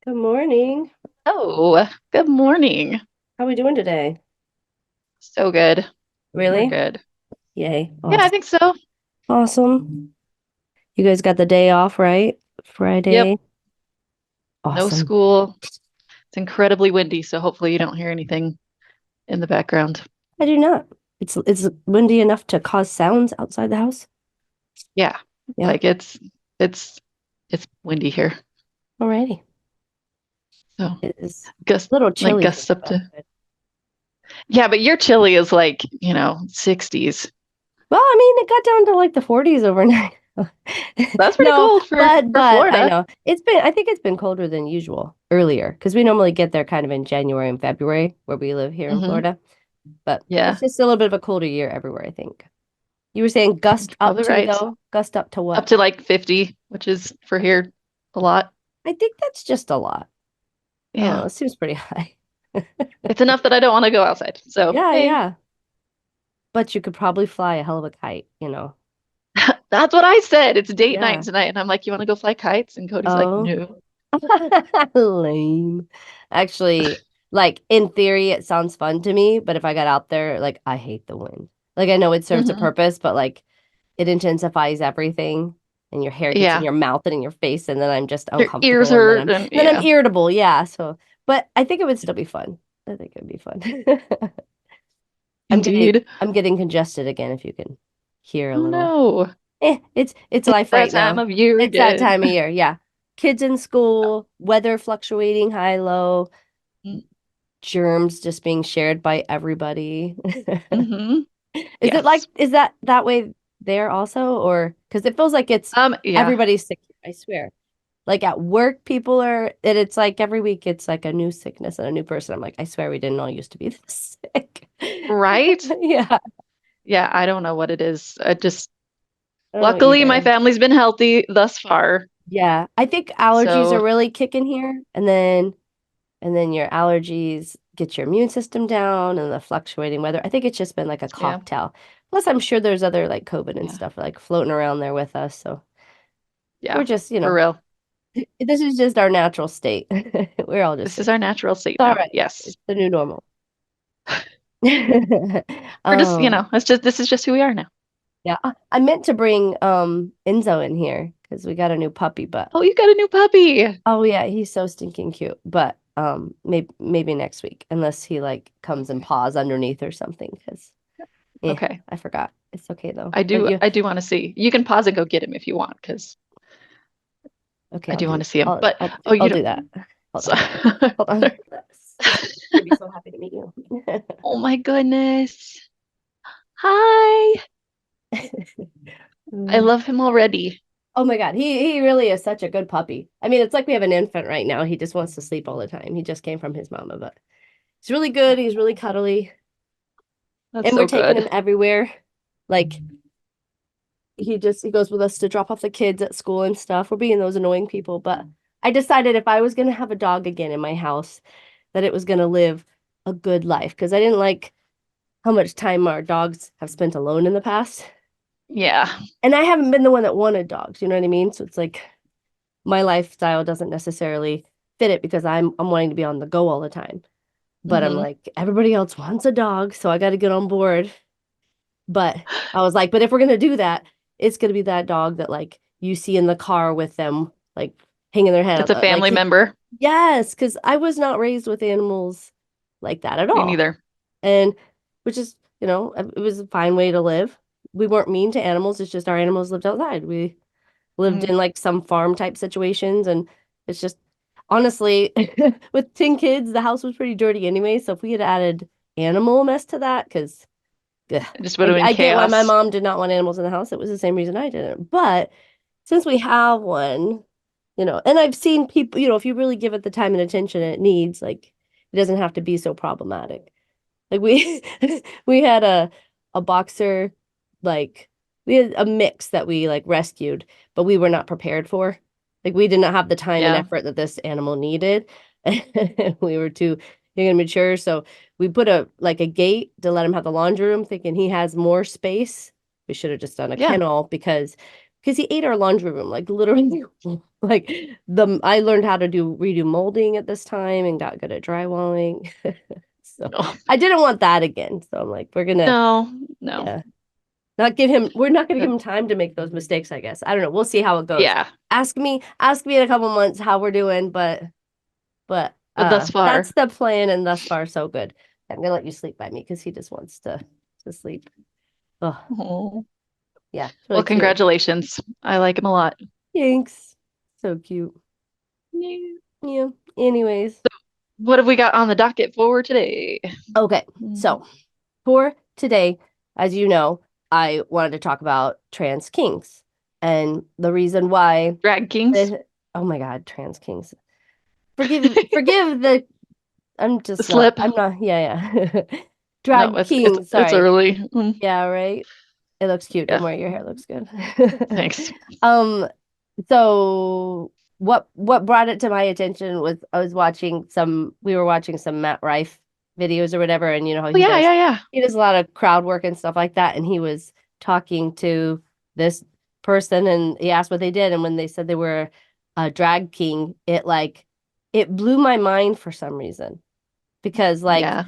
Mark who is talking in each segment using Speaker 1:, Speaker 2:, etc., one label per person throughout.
Speaker 1: Good morning.
Speaker 2: Oh, good morning.
Speaker 1: How are we doing today?
Speaker 2: So good. We're
Speaker 1: Really?
Speaker 2: good.
Speaker 1: Yay.
Speaker 2: Yeah, I
Speaker 1: Awesome.
Speaker 2: think so.
Speaker 1: Awesome. You guys got the day off, right?
Speaker 2: Yep.
Speaker 1: Friday.
Speaker 2: No
Speaker 1: Awesome.
Speaker 2: school. It's incredibly windy, so hopefully you don't hear anything in the background.
Speaker 1: I do not. It's windy enough to cause sounds outside the house.
Speaker 2: Yeah.
Speaker 1: Yeah.
Speaker 2: Like it's it's windy here.
Speaker 1: Alrighty.
Speaker 2: So
Speaker 1: It is
Speaker 2: gust
Speaker 1: a little
Speaker 2: like
Speaker 1: chilly here,
Speaker 2: gusts up
Speaker 1: but
Speaker 2: to. Yeah, but your chili is like, 60s.
Speaker 1: well, I mean, it got down to like the 40s overnight.
Speaker 2: That's pretty
Speaker 1: No,
Speaker 2: cold for
Speaker 1: but
Speaker 2: for
Speaker 1: I
Speaker 2: Florida.
Speaker 1: know I think it's been colder than usual earlier because we normally get there kind of in January and February where we live here in
Speaker 2: Hmm.
Speaker 1: Florida. But it's
Speaker 2: Yeah,
Speaker 1: just a little bit of a colder year everywhere, I think. You were saying gust
Speaker 2: you're
Speaker 1: up
Speaker 2: probably
Speaker 1: to
Speaker 2: right.
Speaker 1: though? Gust up to
Speaker 2: Up
Speaker 1: what?
Speaker 2: to like 50, which is for here a lot.
Speaker 1: I think that's just a lot. I don't
Speaker 2: Yeah.
Speaker 1: know. It seems pretty high.
Speaker 2: It's enough that I don't want to go outside. So,
Speaker 1: Yeah,
Speaker 2: hey,
Speaker 1: yeah. But you could probably fly a hell of a kite.
Speaker 2: that's what I said. It's date night
Speaker 1: Yeah.
Speaker 2: tonight. And I'm like, you want to go fly kites? And Cody's like,
Speaker 1: Oh,
Speaker 2: no.
Speaker 1: lame. Actually, like in theory, it sounds fun to me, but if I got out there, like I hate the wind. Like I know it serves a
Speaker 2: Hmm.
Speaker 1: purpose, but like it intensifies everything and your hair gets in
Speaker 2: Yeah.
Speaker 1: your mouth and in your face, and then I'm just
Speaker 2: Your ears
Speaker 1: uncomfortable and
Speaker 2: hurt. And
Speaker 1: then I'm
Speaker 2: yeah,
Speaker 1: irritable. Yeah. So, but I think it would still be fun. I think it would be fun. I'm getting
Speaker 2: indeed.
Speaker 1: I'm getting congested again, if you can hear a
Speaker 2: Oh
Speaker 1: little.
Speaker 2: no.
Speaker 1: It's
Speaker 2: It's
Speaker 1: life
Speaker 2: that
Speaker 1: right
Speaker 2: time
Speaker 1: now.
Speaker 2: of year
Speaker 1: It's that
Speaker 2: again.
Speaker 1: time of year. Yeah. Kids in school, weather fluctuating high, low, germs just being shared by everybody.
Speaker 2: Mm-hmm.
Speaker 1: Like
Speaker 2: Yes.
Speaker 1: is that way there also, or because it feels like it's
Speaker 2: Yeah.
Speaker 1: everybody's sick here, I swear. Like at work, people are, and it's like every week it's like a new sickness and a new person. I'm like, I swear we didn't all used to be this sick.
Speaker 2: Right?
Speaker 1: Yeah.
Speaker 2: Yeah, I don't know what it is. I just
Speaker 1: I don't know
Speaker 2: luckily my
Speaker 1: either.
Speaker 2: family's been healthy thus far.
Speaker 1: Yeah. I think allergies are
Speaker 2: So,
Speaker 1: really kicking here. And then your allergies get your immune system down and the fluctuating weather. I think it's just been like a
Speaker 2: yeah.
Speaker 1: cocktail. Plus, I'm sure there's other like COVID and
Speaker 2: Yeah.
Speaker 1: stuff like floating around there with us. So we're
Speaker 2: Yeah.
Speaker 1: just,
Speaker 2: For real.
Speaker 1: this is just our natural state. We're all just
Speaker 2: This is
Speaker 1: sick.
Speaker 2: our natural state
Speaker 1: It's all
Speaker 2: now.
Speaker 1: right.
Speaker 2: Yes.
Speaker 1: It's the new normal.
Speaker 2: We're just,
Speaker 1: Um,
Speaker 2: it's just this is just who we are now.
Speaker 1: yeah, I meant to bring Enzo in here because we got a new puppy, but
Speaker 2: Oh, you got a new puppy.
Speaker 1: oh yeah, he's so stinking cute. But maybe next week, unless he like comes and
Speaker 2: Okay.
Speaker 1: paws underneath or something. Because
Speaker 2: Okay.
Speaker 1: I forgot. It's okay though.
Speaker 2: I
Speaker 1: But
Speaker 2: do I do want to see. You can pause and go get him if you want, because
Speaker 1: okay,
Speaker 2: I do want to see him. But oh,
Speaker 1: I'll
Speaker 2: you
Speaker 1: do
Speaker 2: don't.
Speaker 1: that. Hold
Speaker 2: So,
Speaker 1: on, hold on. He's gonna be so happy to meet you.
Speaker 2: oh my goodness. Hi. I
Speaker 1: Mm.
Speaker 2: love him already.
Speaker 1: Oh my God, he really is such a good puppy. I mean, it's like we have an infant right now. He just wants to sleep all the time. He just came from his mama, but he's really good. He's really cuddly,
Speaker 2: That's
Speaker 1: and we're
Speaker 2: so
Speaker 1: taking
Speaker 2: good.
Speaker 1: him everywhere. Like he goes with us to drop off the kids at school and stuff. We're being those annoying people, but I decided if I was gonna have a dog again in my house, that it was gonna live a good life because I didn't like how much time our dogs have spent alone in the past.
Speaker 2: Yeah.
Speaker 1: And I haven't been the one that wanted dogs, you know what I mean? So it's like my lifestyle doesn't necessarily fit it because I'm wanting to be on the go all the time. But I'm
Speaker 2: Hmm.
Speaker 1: like, everybody else wants a dog, so I got to get on board. But I was like, but if we're gonna do that, it's gonna be that dog that like you see in the car with them, like hanging their head
Speaker 2: It's
Speaker 1: out,
Speaker 2: a family
Speaker 1: like
Speaker 2: member.
Speaker 1: yes, because I was not raised with animals like that at
Speaker 2: Me
Speaker 1: all,
Speaker 2: neither.
Speaker 1: and which is it was a fine way to live. We weren't mean to animals. It's just our animals lived outside. We lived
Speaker 2: Mm.
Speaker 1: in like some farm type situations, and it's just honestly with 10 kids, the house was pretty dirty anyway. So if we had added animal mess to that, because ugh.
Speaker 2: It just would have been
Speaker 1: I get why my
Speaker 2: chaos.
Speaker 1: mom did not want animals in the house. It was the same reason I didn't. But since we have one, and I've seen people, if you really give it the time and attention it needs, like it doesn't have to be so problematic. Like we we had a boxer, like we had a mix that we like rescued, but we were not prepared for. Like we did not have the time and
Speaker 2: Yeah.
Speaker 1: effort that this animal needed. We were too young and mature, so we put a gate to let him have the laundry room, thinking he has more space. We should have just done a
Speaker 2: Yeah.
Speaker 1: kennel because because he ate our laundry room, like literally, like the I learned how to do redo molding at this time and got good at drywalling. So
Speaker 2: No,
Speaker 1: I didn't want that again. So I'm like, we're gonna,
Speaker 2: no, no.
Speaker 1: yeah, not give him, we're not gonna give him time to make those mistakes, I guess. I don't know. We'll see how it goes.
Speaker 2: Yeah,
Speaker 1: Ask me in a couple months how we're doing, but
Speaker 2: but thus far.
Speaker 1: that's the plan and thus far so good. I'm gonna let you sleep by me because he just wants to sleep. Oh,
Speaker 2: Oh.
Speaker 1: yeah, it's
Speaker 2: Well,
Speaker 1: really cute.
Speaker 2: congratulations. I like him a lot.
Speaker 1: Thanks. So cute.
Speaker 2: Yeah.
Speaker 1: Yeah. Anyways.
Speaker 2: What have we got on the docket for today?
Speaker 1: Okay.
Speaker 2: Mm,
Speaker 1: So for today, as you know, I wanted to talk about trans kings and the reason why
Speaker 2: Drag Kings,
Speaker 1: oh my God, trans kings. Forgive the
Speaker 2: the slip.
Speaker 1: I'm not yeah, yeah.
Speaker 2: No,
Speaker 1: Drag
Speaker 2: it's
Speaker 1: king,
Speaker 2: it's
Speaker 1: sorry.
Speaker 2: early.
Speaker 1: Yeah, right. It looks cute. Don't
Speaker 2: Yeah,
Speaker 1: worry, your hair looks good.
Speaker 2: thanks.
Speaker 1: Um, so what brought it to my attention was we were watching some Matt Rife videos or whatever, and you know how
Speaker 2: Oh yeah, yeah, yeah.
Speaker 1: he does a lot of crowd work and stuff like that, and he was talking to this person and he asked what they did, and when they said they were a drag king, it blew my mind for some reason because like
Speaker 2: Yeah,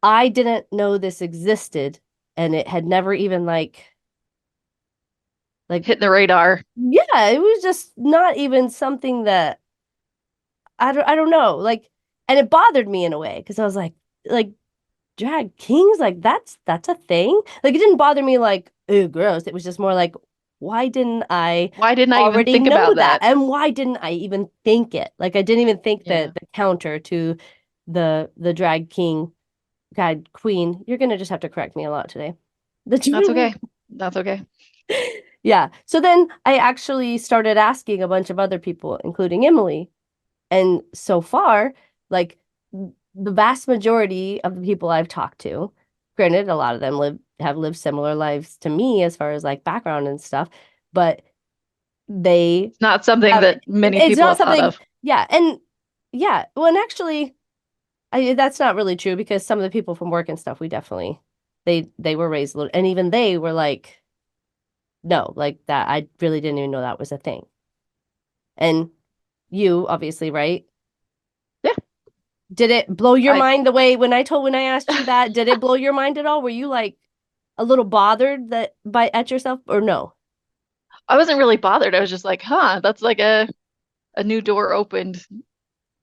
Speaker 1: I didn't know this existed and it had never even like
Speaker 2: hitting the radar.
Speaker 1: yeah, it was just not even something that I don't know. Like and it bothered me in a way because I was like drag kings, like that's a thing. Like it didn't bother me like, oh gross. It was just more like, why didn't I
Speaker 2: Why didn't I even
Speaker 1: already
Speaker 2: think
Speaker 1: know
Speaker 2: about
Speaker 1: that?
Speaker 2: that?
Speaker 1: And why didn't I even think it? Like I didn't even think
Speaker 2: Yeah,
Speaker 1: that the counter to the drag king guide queen. You're gonna just have to correct me a lot today.
Speaker 2: that's
Speaker 1: The
Speaker 2: okay. That's okay.
Speaker 1: yeah. So then I actually started asking a bunch of other people, including Emily. And so far, like the vast majority of the people I've talked to, granted, a lot of them have lived similar lives to me as far as like background and stuff, but they
Speaker 2: It's not something
Speaker 1: have
Speaker 2: that many
Speaker 1: it's
Speaker 2: people
Speaker 1: not
Speaker 2: have thought
Speaker 1: something,
Speaker 2: of.
Speaker 1: yeah, and yeah, well, and actually, that's not really true because some of the people from work and stuff, we definitely they were raised a little, and even they were like, no, like that, I really didn't even know that was a thing. And you, obviously, right?
Speaker 2: Yeah,
Speaker 1: Did it blow your
Speaker 2: I
Speaker 1: mind the way when I asked you that? Did it blow your mind at all? Were you like a little bothered that by at yourself or no?
Speaker 2: I wasn't really bothered. I was just like, huh, that's like a new door opened.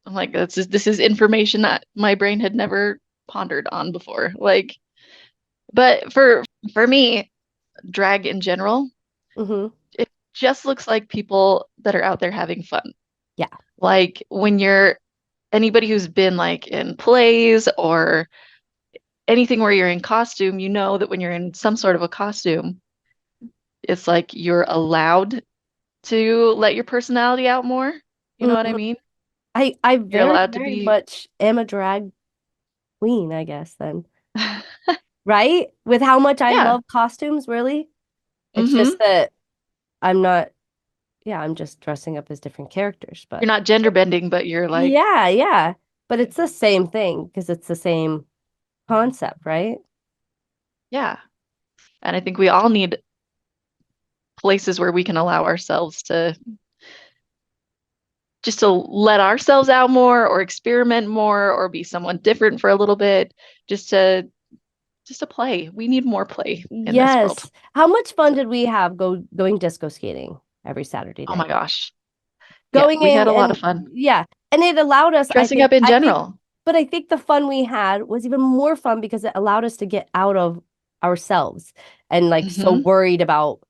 Speaker 2: I'm like, this is information that my brain had never pondered on before. Like, but for me, drag in general,
Speaker 1: Mm-hmm.
Speaker 2: it just looks like people that are out there having fun.
Speaker 1: Yeah.
Speaker 2: Like when you're anybody who's been like in plays or anything where you're in costume, you know that when you're in some sort of a costume, it's like you're allowed to let your personality out more. You know what I
Speaker 1: Mhm.
Speaker 2: mean?
Speaker 1: I
Speaker 2: You're
Speaker 1: very,
Speaker 2: allowed to
Speaker 1: very
Speaker 2: be,
Speaker 1: much am a drag queen, I guess then. Right? With how much I
Speaker 2: yeah.
Speaker 1: love costumes, really. It's just
Speaker 2: Hmm.
Speaker 1: that I'm not, yeah, I'm just dressing up as different characters,
Speaker 2: You're
Speaker 1: but
Speaker 2: not gender bending, but you're like,
Speaker 1: yeah, yeah. But it's the same thing because it's the same concept, right?
Speaker 2: yeah. And I think we all need places where we can allow ourselves to just to let ourselves out more or experiment more or be someone different for a little bit, just to just to play. We need more play in this world.
Speaker 1: Yes. How much fun
Speaker 2: So,
Speaker 1: did we have going disco skating every Saturday
Speaker 2: oh my
Speaker 1: night?
Speaker 2: gosh. Yeah,
Speaker 1: Going
Speaker 2: we had
Speaker 1: in
Speaker 2: a lot
Speaker 1: and
Speaker 2: of fun
Speaker 1: yeah, and it allowed us,
Speaker 2: dressing up in general.
Speaker 1: but I think the fun we had was even more fun because it allowed us to get out of ourselves and like so
Speaker 2: Hmm.
Speaker 1: worried about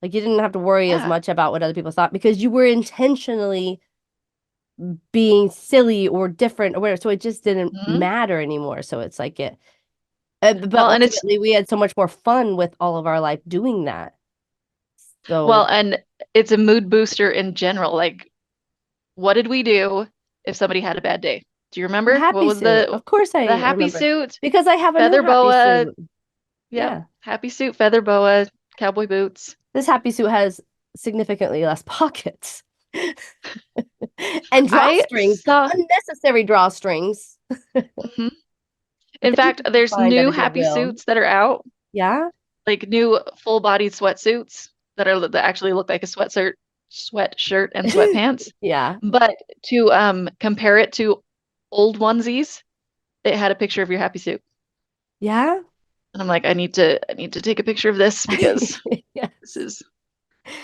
Speaker 1: like you didn't have to worry as
Speaker 2: Yeah.
Speaker 1: much about what other people thought because you were intentionally being silly or different or whatever. So it just didn't
Speaker 2: Hmm.
Speaker 1: matter anymore. So it's like it, but
Speaker 2: Well, and it's
Speaker 1: ultimately we had so much more fun with all of our life doing that.
Speaker 2: well,
Speaker 1: So
Speaker 2: and it's a mood booster in general. Like, what did we do if somebody had a bad day? Do you
Speaker 1: the
Speaker 2: remember? What
Speaker 1: happy
Speaker 2: was
Speaker 1: suit. Of course
Speaker 2: the
Speaker 1: I
Speaker 2: happy
Speaker 1: remember.
Speaker 2: suit,
Speaker 1: Because I have a new
Speaker 2: feather
Speaker 1: happy
Speaker 2: boa?
Speaker 1: suit.
Speaker 2: Yep,
Speaker 1: Yeah.
Speaker 2: happy suit, feather boa, cowboy boots.
Speaker 1: This happy suit has significantly less pockets and
Speaker 2: I
Speaker 1: drawstrings,
Speaker 2: saw.
Speaker 1: unnecessary drawstrings.
Speaker 2: Mhm.
Speaker 1: But
Speaker 2: In
Speaker 1: then you
Speaker 2: fact,
Speaker 1: can
Speaker 2: there's
Speaker 1: find at
Speaker 2: new
Speaker 1: a
Speaker 2: happy
Speaker 1: Goodwill.
Speaker 2: suits that are out,
Speaker 1: Yeah.
Speaker 2: like new full-bodied sweatsuits that actually look like a sweatshirt and sweatpants.
Speaker 1: Yeah.
Speaker 2: But to compare it to old onesies, it had a picture of your happy suit.
Speaker 1: Yeah.
Speaker 2: And I'm like, I need to take a picture of this because
Speaker 1: Yeah.
Speaker 2: this is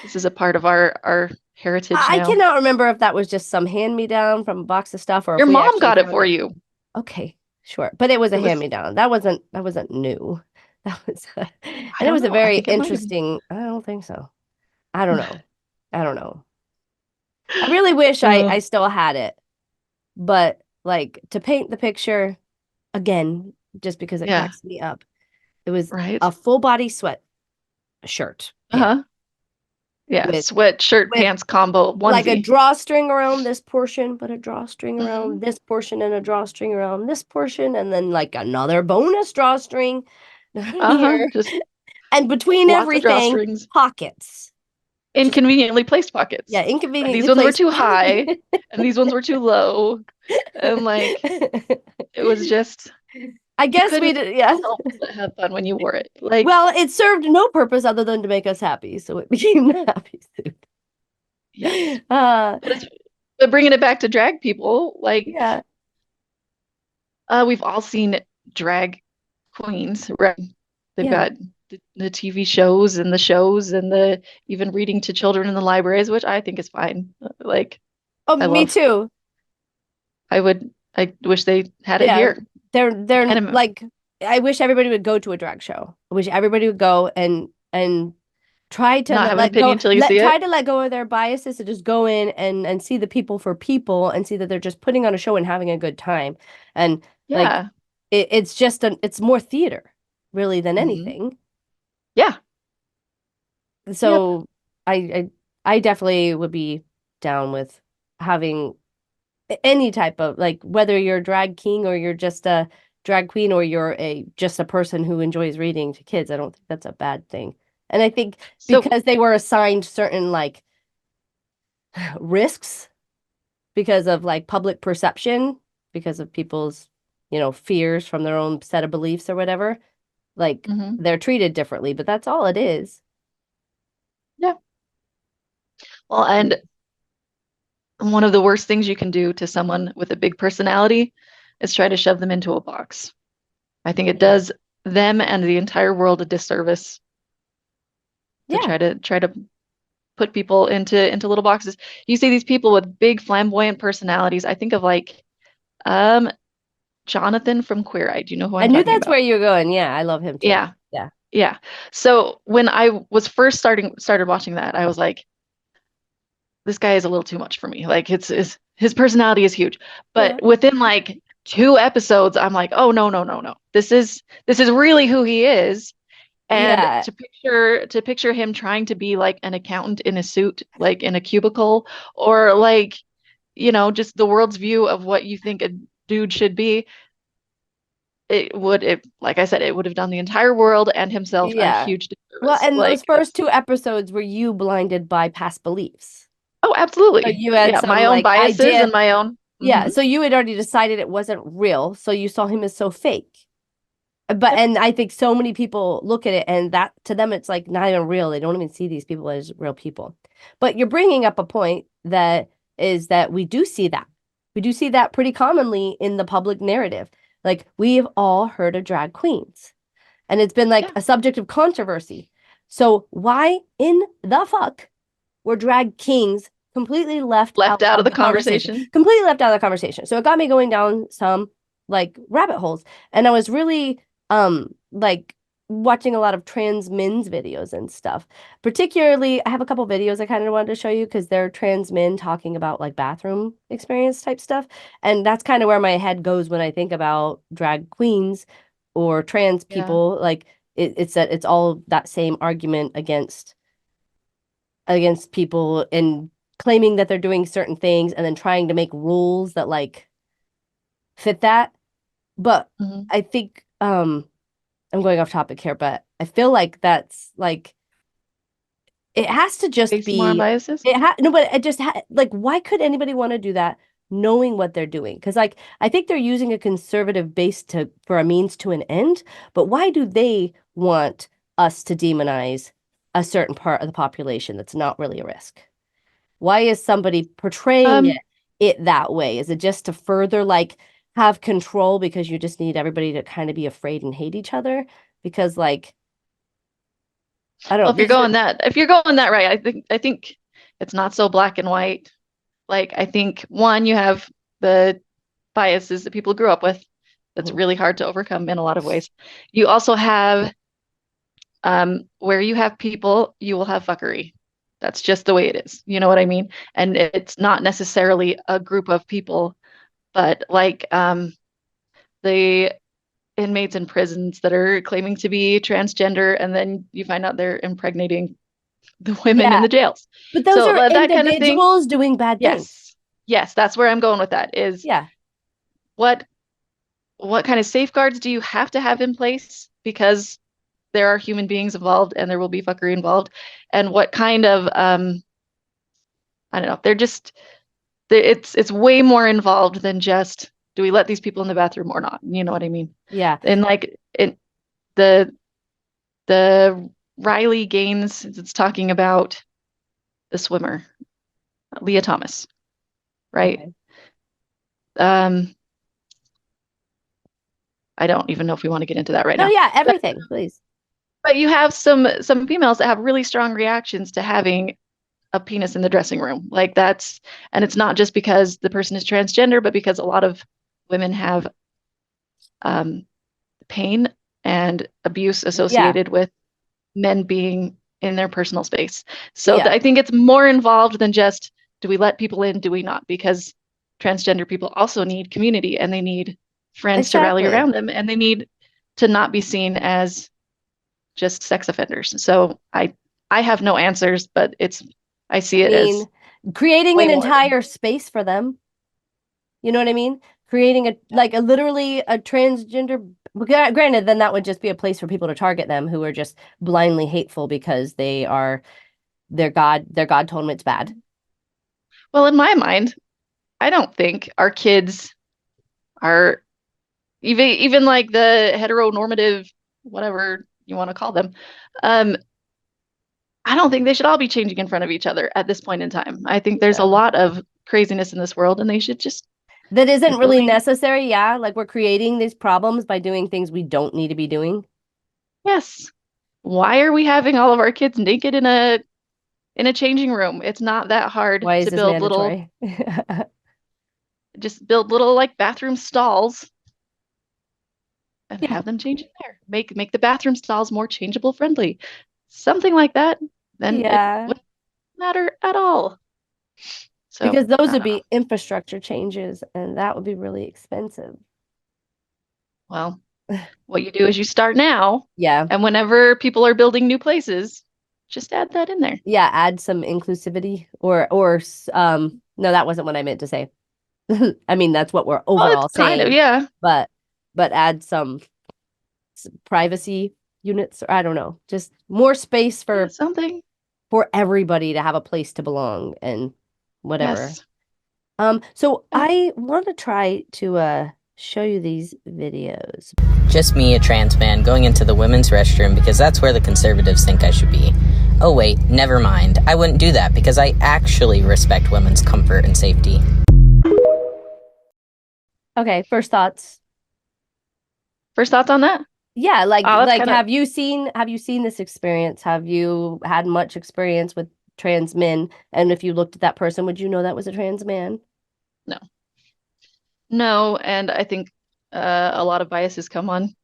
Speaker 2: this is a part of our heritage
Speaker 1: I
Speaker 2: now.
Speaker 1: cannot remember if that was just some hand-me-down from a box of stuff or
Speaker 2: Your
Speaker 1: if we
Speaker 2: mom
Speaker 1: actually
Speaker 2: got it
Speaker 1: found
Speaker 2: for
Speaker 1: it.
Speaker 2: you.
Speaker 1: Okay, sure. But it was a
Speaker 2: It was,
Speaker 1: hand-me-down. That wasn't new. That was
Speaker 2: I
Speaker 1: and it
Speaker 2: don't
Speaker 1: was a
Speaker 2: know. I
Speaker 1: very
Speaker 2: think it might have been.
Speaker 1: interesting. I don't think so. I don't know. I don't know. I really wish
Speaker 2: Uh,
Speaker 1: I still had it, but like to paint the picture again, just because it
Speaker 2: yeah,
Speaker 1: cracks me up. It was
Speaker 2: right.
Speaker 1: a full body sweat shirt pant
Speaker 2: Uh-huh. Yeah,
Speaker 1: with
Speaker 2: sweatshirt
Speaker 1: with
Speaker 2: pants combo
Speaker 1: like a
Speaker 2: onesie.
Speaker 1: drawstring around this portion, but a drawstring
Speaker 2: Hmm.
Speaker 1: around this portion and a drawstring around this portion, and then like another bonus drawstring
Speaker 2: Uh-huh.
Speaker 1: here.
Speaker 2: Just
Speaker 1: And between
Speaker 2: lots of
Speaker 1: everything,
Speaker 2: drawstrings.
Speaker 1: pockets. Just
Speaker 2: Inconveniently placed
Speaker 1: yeah,
Speaker 2: pockets. Like these
Speaker 1: inconveniently
Speaker 2: ones were
Speaker 1: placed
Speaker 2: too high
Speaker 1: pockets.
Speaker 2: and these ones were too low. And like it was just
Speaker 1: I
Speaker 2: you
Speaker 1: guess we
Speaker 2: couldn't
Speaker 1: did, yeah.
Speaker 2: help but have fun when you wore it. Like,
Speaker 1: Well, it served no purpose other than to make us happy, so it became the happy suit.
Speaker 2: yes.
Speaker 1: Uh,
Speaker 2: But it's but bringing it back to drag people, like
Speaker 1: yeah,
Speaker 2: we've all seen drag queens, right? They've
Speaker 1: yeah.
Speaker 2: got the TV shows and the shows and the even reading to children in the libraries, which I think is fine. Like
Speaker 1: Oh,
Speaker 2: I
Speaker 1: me
Speaker 2: love.
Speaker 1: too.
Speaker 2: I wish they had it
Speaker 1: Yeah,
Speaker 2: here. I
Speaker 1: they're
Speaker 2: can't Im
Speaker 1: like I wish everybody would go to a drag show. I wish everybody would go and try to
Speaker 2: not
Speaker 1: not
Speaker 2: have an
Speaker 1: let go
Speaker 2: opinion till you
Speaker 1: let
Speaker 2: see
Speaker 1: try
Speaker 2: it.
Speaker 1: to let go of their biases and just go in and see the people for people and see that they're just putting on a show and having a good time. And like
Speaker 2: Yeah.
Speaker 1: it's more theater really than
Speaker 2: Hmm.
Speaker 1: anything.
Speaker 2: Yeah. Yep.
Speaker 1: So I definitely would be down with having any type of like whether you're a drag king or you're just a drag queen or you're a just a person who enjoys reading to kids. I don't think that's a bad thing. And I think
Speaker 2: So,
Speaker 1: because they were assigned certain like risks because of like public perception, because of people's, fears from their own set of beliefs or whatever, like
Speaker 2: mhm.
Speaker 1: they're treated differently, but that's all it is.
Speaker 2: Yeah. Well, and one of the worst things you can do to someone with a big personality is try to shove them into a box. I think it
Speaker 1: Yeah.
Speaker 2: does them and the entire world a disservice to
Speaker 1: Yeah.
Speaker 2: try to put people into little boxes. You see these people with big flamboyant personalities. I think of like um Jonathan from Queer Eye. Do you know who
Speaker 1: I
Speaker 2: I'm
Speaker 1: knew
Speaker 2: talking
Speaker 1: that's where
Speaker 2: about?
Speaker 1: you're going. Yeah, I love him too.
Speaker 2: Yeah.
Speaker 1: Yeah.
Speaker 2: Yeah. So when I was first started watching that, I was like, this guy is a little too much for me. Like it's his personality is huge.
Speaker 1: Yeah.
Speaker 2: But within like two episodes, I'm like, oh no, no, no, no. This is really who he is. And
Speaker 1: Yeah.
Speaker 2: to picture him trying to be like an accountant in a suit, like in a cubicle, or like, just the world's view of what you think a dude should be, like I said, it would have done the entire world and himself a
Speaker 1: Yeah.
Speaker 2: huge
Speaker 1: Well,
Speaker 2: disservice.
Speaker 1: and those
Speaker 2: Like
Speaker 1: first
Speaker 2: that's
Speaker 1: two episodes were you blinded by past beliefs.
Speaker 2: oh,
Speaker 1: So
Speaker 2: absolutely.
Speaker 1: you had
Speaker 2: Yeah,
Speaker 1: some
Speaker 2: my own
Speaker 1: like
Speaker 2: biases
Speaker 1: idea.
Speaker 2: and my own.
Speaker 1: Yeah.
Speaker 2: Hmm.
Speaker 1: So you had already decided it wasn't real. So you saw him as so fake. But
Speaker 2: Yep.
Speaker 1: and I think so many people look at it and that to them it's like not even real. They don't even see these people as real people. But you're bringing up a point that is that we do see that. We do see that pretty commonly in the public narrative. Like we've all heard of drag queens and it's been like
Speaker 2: Yeah.
Speaker 1: a subject of controversy. So why in the fuck were drag kings completely left
Speaker 2: Left
Speaker 1: out
Speaker 2: out of
Speaker 1: of
Speaker 2: the
Speaker 1: the conversation?
Speaker 2: conversation.
Speaker 1: Completely left out of the conversation. So it got me going down some like rabbit holes. And I was really like watching a lot of trans men's videos and stuff. Particularly, I have a couple videos I kind of wanted to show you because they're trans men talking about like bathroom experience type stuff. And that's kind of where my head goes when I think about drag queens or trans
Speaker 2: Yeah.
Speaker 1: people. Like it's that it's all that same argument against people and claiming that they're doing certain things and then trying to make rules that like fit that. But
Speaker 2: Hmm.
Speaker 1: I think I'm going off topic here, but I feel like that's like it has to just
Speaker 2: Based more on
Speaker 1: be
Speaker 2: biases.
Speaker 1: no, but it just like why could anybody want to do that knowing what they're doing? Because like I think they're using a conservative base to for a means to an end, but why do they want us to demonize a certain part of the population that's not really a risk? Why is somebody portraying
Speaker 2: Um,
Speaker 1: it that way? Is it just to further like have control because you just need everybody to kind of be afraid and hate each other? Because like I don't
Speaker 2: well,
Speaker 1: know, because
Speaker 2: if you're going that right, I think it's not so black and white. Like I think one, you have the biases that people grew up with. That's
Speaker 1: Mhm.
Speaker 2: really hard to overcome in a lot of ways. You also have where you have people, you will have fuckery. That's just the way it is. You know what I mean? And it's not necessarily a group of people, but like the inmates in prisons that are claiming to be transgender, and then you find out they're impregnating the women in
Speaker 1: Yeah,
Speaker 2: the jails.
Speaker 1: but those
Speaker 2: So
Speaker 1: are
Speaker 2: that kind of thing.
Speaker 1: individuals doing bad things.
Speaker 2: Yes. Yes, that's where I'm going with that is
Speaker 1: Yeah,
Speaker 2: what what kind of safeguards do you have to have in place because there are human beings involved and there will be fuckery involved, and what kind of I don't know, it's way more involved than just do we let these people in the bathroom or not? You know what I mean?
Speaker 1: yeah,
Speaker 2: And like the the Riley Gaines, it's talking about the swimmer, Leah Thomas, right?
Speaker 1: okay.
Speaker 2: Um, I don't even know if we want to get into that right
Speaker 1: No,
Speaker 2: now.
Speaker 1: yeah,
Speaker 2: But
Speaker 1: everything, please.
Speaker 2: but you have some females that have really strong reactions to having a penis in the dressing room. Like that's, and it's not just because the person is transgender, but because a lot of women have um, pain and abuse
Speaker 1: Yeah,
Speaker 2: associated with men being in their personal space. So
Speaker 1: yeah,
Speaker 2: I think it's more involved than just do we let people in, do we not? Because transgender people also need community and they need friends to rally
Speaker 1: exactly.
Speaker 2: around them and they need to not be seen as just sex offenders. So I have no answers, but I see
Speaker 1: I
Speaker 2: it as
Speaker 1: mean, creating
Speaker 2: way
Speaker 1: an
Speaker 2: more than
Speaker 1: entire space for them. You know what I mean? Creating a like a literally a transgender. Granted, then that would just be a place for people to target them who are just blindly hateful because their God told them it's bad.
Speaker 2: well, in my mind, I don't think our kids are even like the heteronormative, whatever you want to call them. Um, I don't think they should all be changing in front of each other at this point in time. I think there's a
Speaker 1: No.
Speaker 2: lot of craziness in this world, and they should just,
Speaker 1: That isn't
Speaker 2: if
Speaker 1: really
Speaker 2: really,
Speaker 1: necessary, yeah. Like we're creating these problems by doing things we don't need to be doing.
Speaker 2: yes. Why are we having all of our kids naked in a changing room? It's not that hard
Speaker 1: Why is
Speaker 2: to
Speaker 1: this
Speaker 2: build
Speaker 1: mandatory?
Speaker 2: just build little like bathroom stalls and
Speaker 1: Yeah,
Speaker 2: have them change in there. Make the bathroom stalls more changeable friendly. Something like that, then it
Speaker 1: yeah.
Speaker 2: wouldn't matter at all. So
Speaker 1: Because those
Speaker 2: I
Speaker 1: would
Speaker 2: don't know.
Speaker 1: be infrastructure changes, and that would be really expensive.
Speaker 2: Well, what you do is you start now,
Speaker 1: Yeah.
Speaker 2: and whenever people are building new places, just add that in there.
Speaker 1: Yeah, add some inclusivity or no, that wasn't what I meant to say. I mean, that's what we're
Speaker 2: Well, it's
Speaker 1: overall
Speaker 2: kind of,
Speaker 1: saying,
Speaker 2: yeah,
Speaker 1: but add some privacy units or I don't know, just more space
Speaker 2: yeah,
Speaker 1: for
Speaker 2: something.
Speaker 1: everybody to have a place to belong and whatever.
Speaker 2: Yes.
Speaker 1: So
Speaker 2: Yeah.
Speaker 1: I want to try to show you these videos.
Speaker 3: Just me, a trans man, going into the women's restroom because that's where the conservatives think I should be. Oh wait, never mind. I wouldn't do that because I actually respect women's comfort and safety.
Speaker 1: Okay, first thoughts.
Speaker 2: First thoughts on that?
Speaker 1: Yeah,
Speaker 2: Oh, that's kind of,
Speaker 1: have you seen this experience? Have you had much experience with trans men? And if you looked at that person, would you know that was a trans man?
Speaker 2: no. No, and I think a lot of biases come on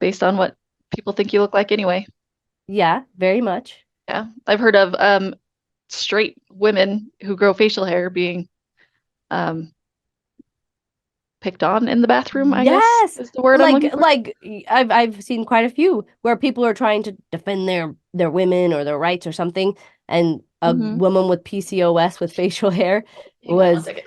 Speaker 2: based on what people think you look like anyway.
Speaker 1: Yeah, very much.
Speaker 2: Yeah. I've heard of straight women who grow facial hair being um, picked on in the bathroom, I guess
Speaker 1: Yes.
Speaker 2: is the word I'm looking for.
Speaker 1: I've seen quite a few where people are trying to defend their women or their rights or something, and a
Speaker 2: Hmm.
Speaker 1: woman with PCOS with facial hair
Speaker 2: Hang on one
Speaker 1: was
Speaker 2: second.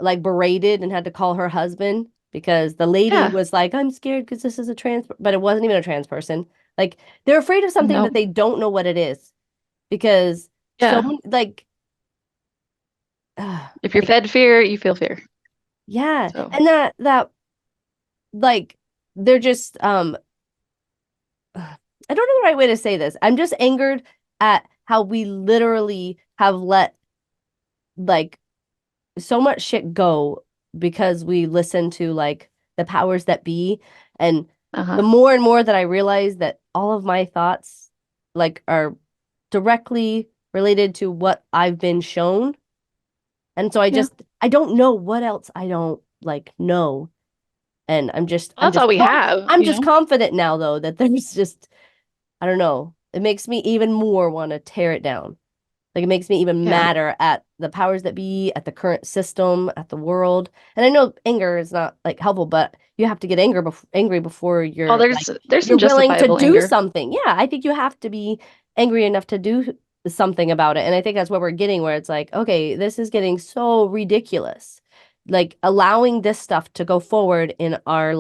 Speaker 1: like berated and had to call her husband because the lady
Speaker 2: Yeah.
Speaker 1: was like, I'm scared because this is a trans, but it wasn't even a trans person. Like they're afraid of something that
Speaker 2: No.
Speaker 1: they don't know what it is because so
Speaker 2: Yeah.
Speaker 1: many
Speaker 2: If you're
Speaker 1: like
Speaker 2: fed fear, you feel fear.
Speaker 1: yeah,
Speaker 2: So,
Speaker 1: and that like they're just I don't know the right way to say this. I'm just angered at how we literally have let like so much shit go because we listen to like the powers that be. And the
Speaker 2: Uh-huh.
Speaker 1: more and more that I realize that all of my thoughts like are directly related to what I've been shown. And so
Speaker 2: Yeah.
Speaker 1: I don't know what else I don't like know. And
Speaker 2: Well, that's all we have,
Speaker 1: I'm
Speaker 2: you
Speaker 1: just
Speaker 2: know?
Speaker 1: confident now though that there's just I don't know. It makes me even more want to tear it down. Like it makes me even
Speaker 2: Yeah.
Speaker 1: madder at the powers that be, at the current system, at the world. And I know anger is not like helpful, but you have to get angry before
Speaker 2: Oh, there's
Speaker 1: you're
Speaker 2: some
Speaker 1: willing to
Speaker 2: justifiable
Speaker 1: do
Speaker 2: anger.
Speaker 1: something. Yeah, I think you have to be angry enough to do something about it. And I think that's what we're getting where it's like, okay, this is getting so ridiculous. Like allowing this stuff to go forward in our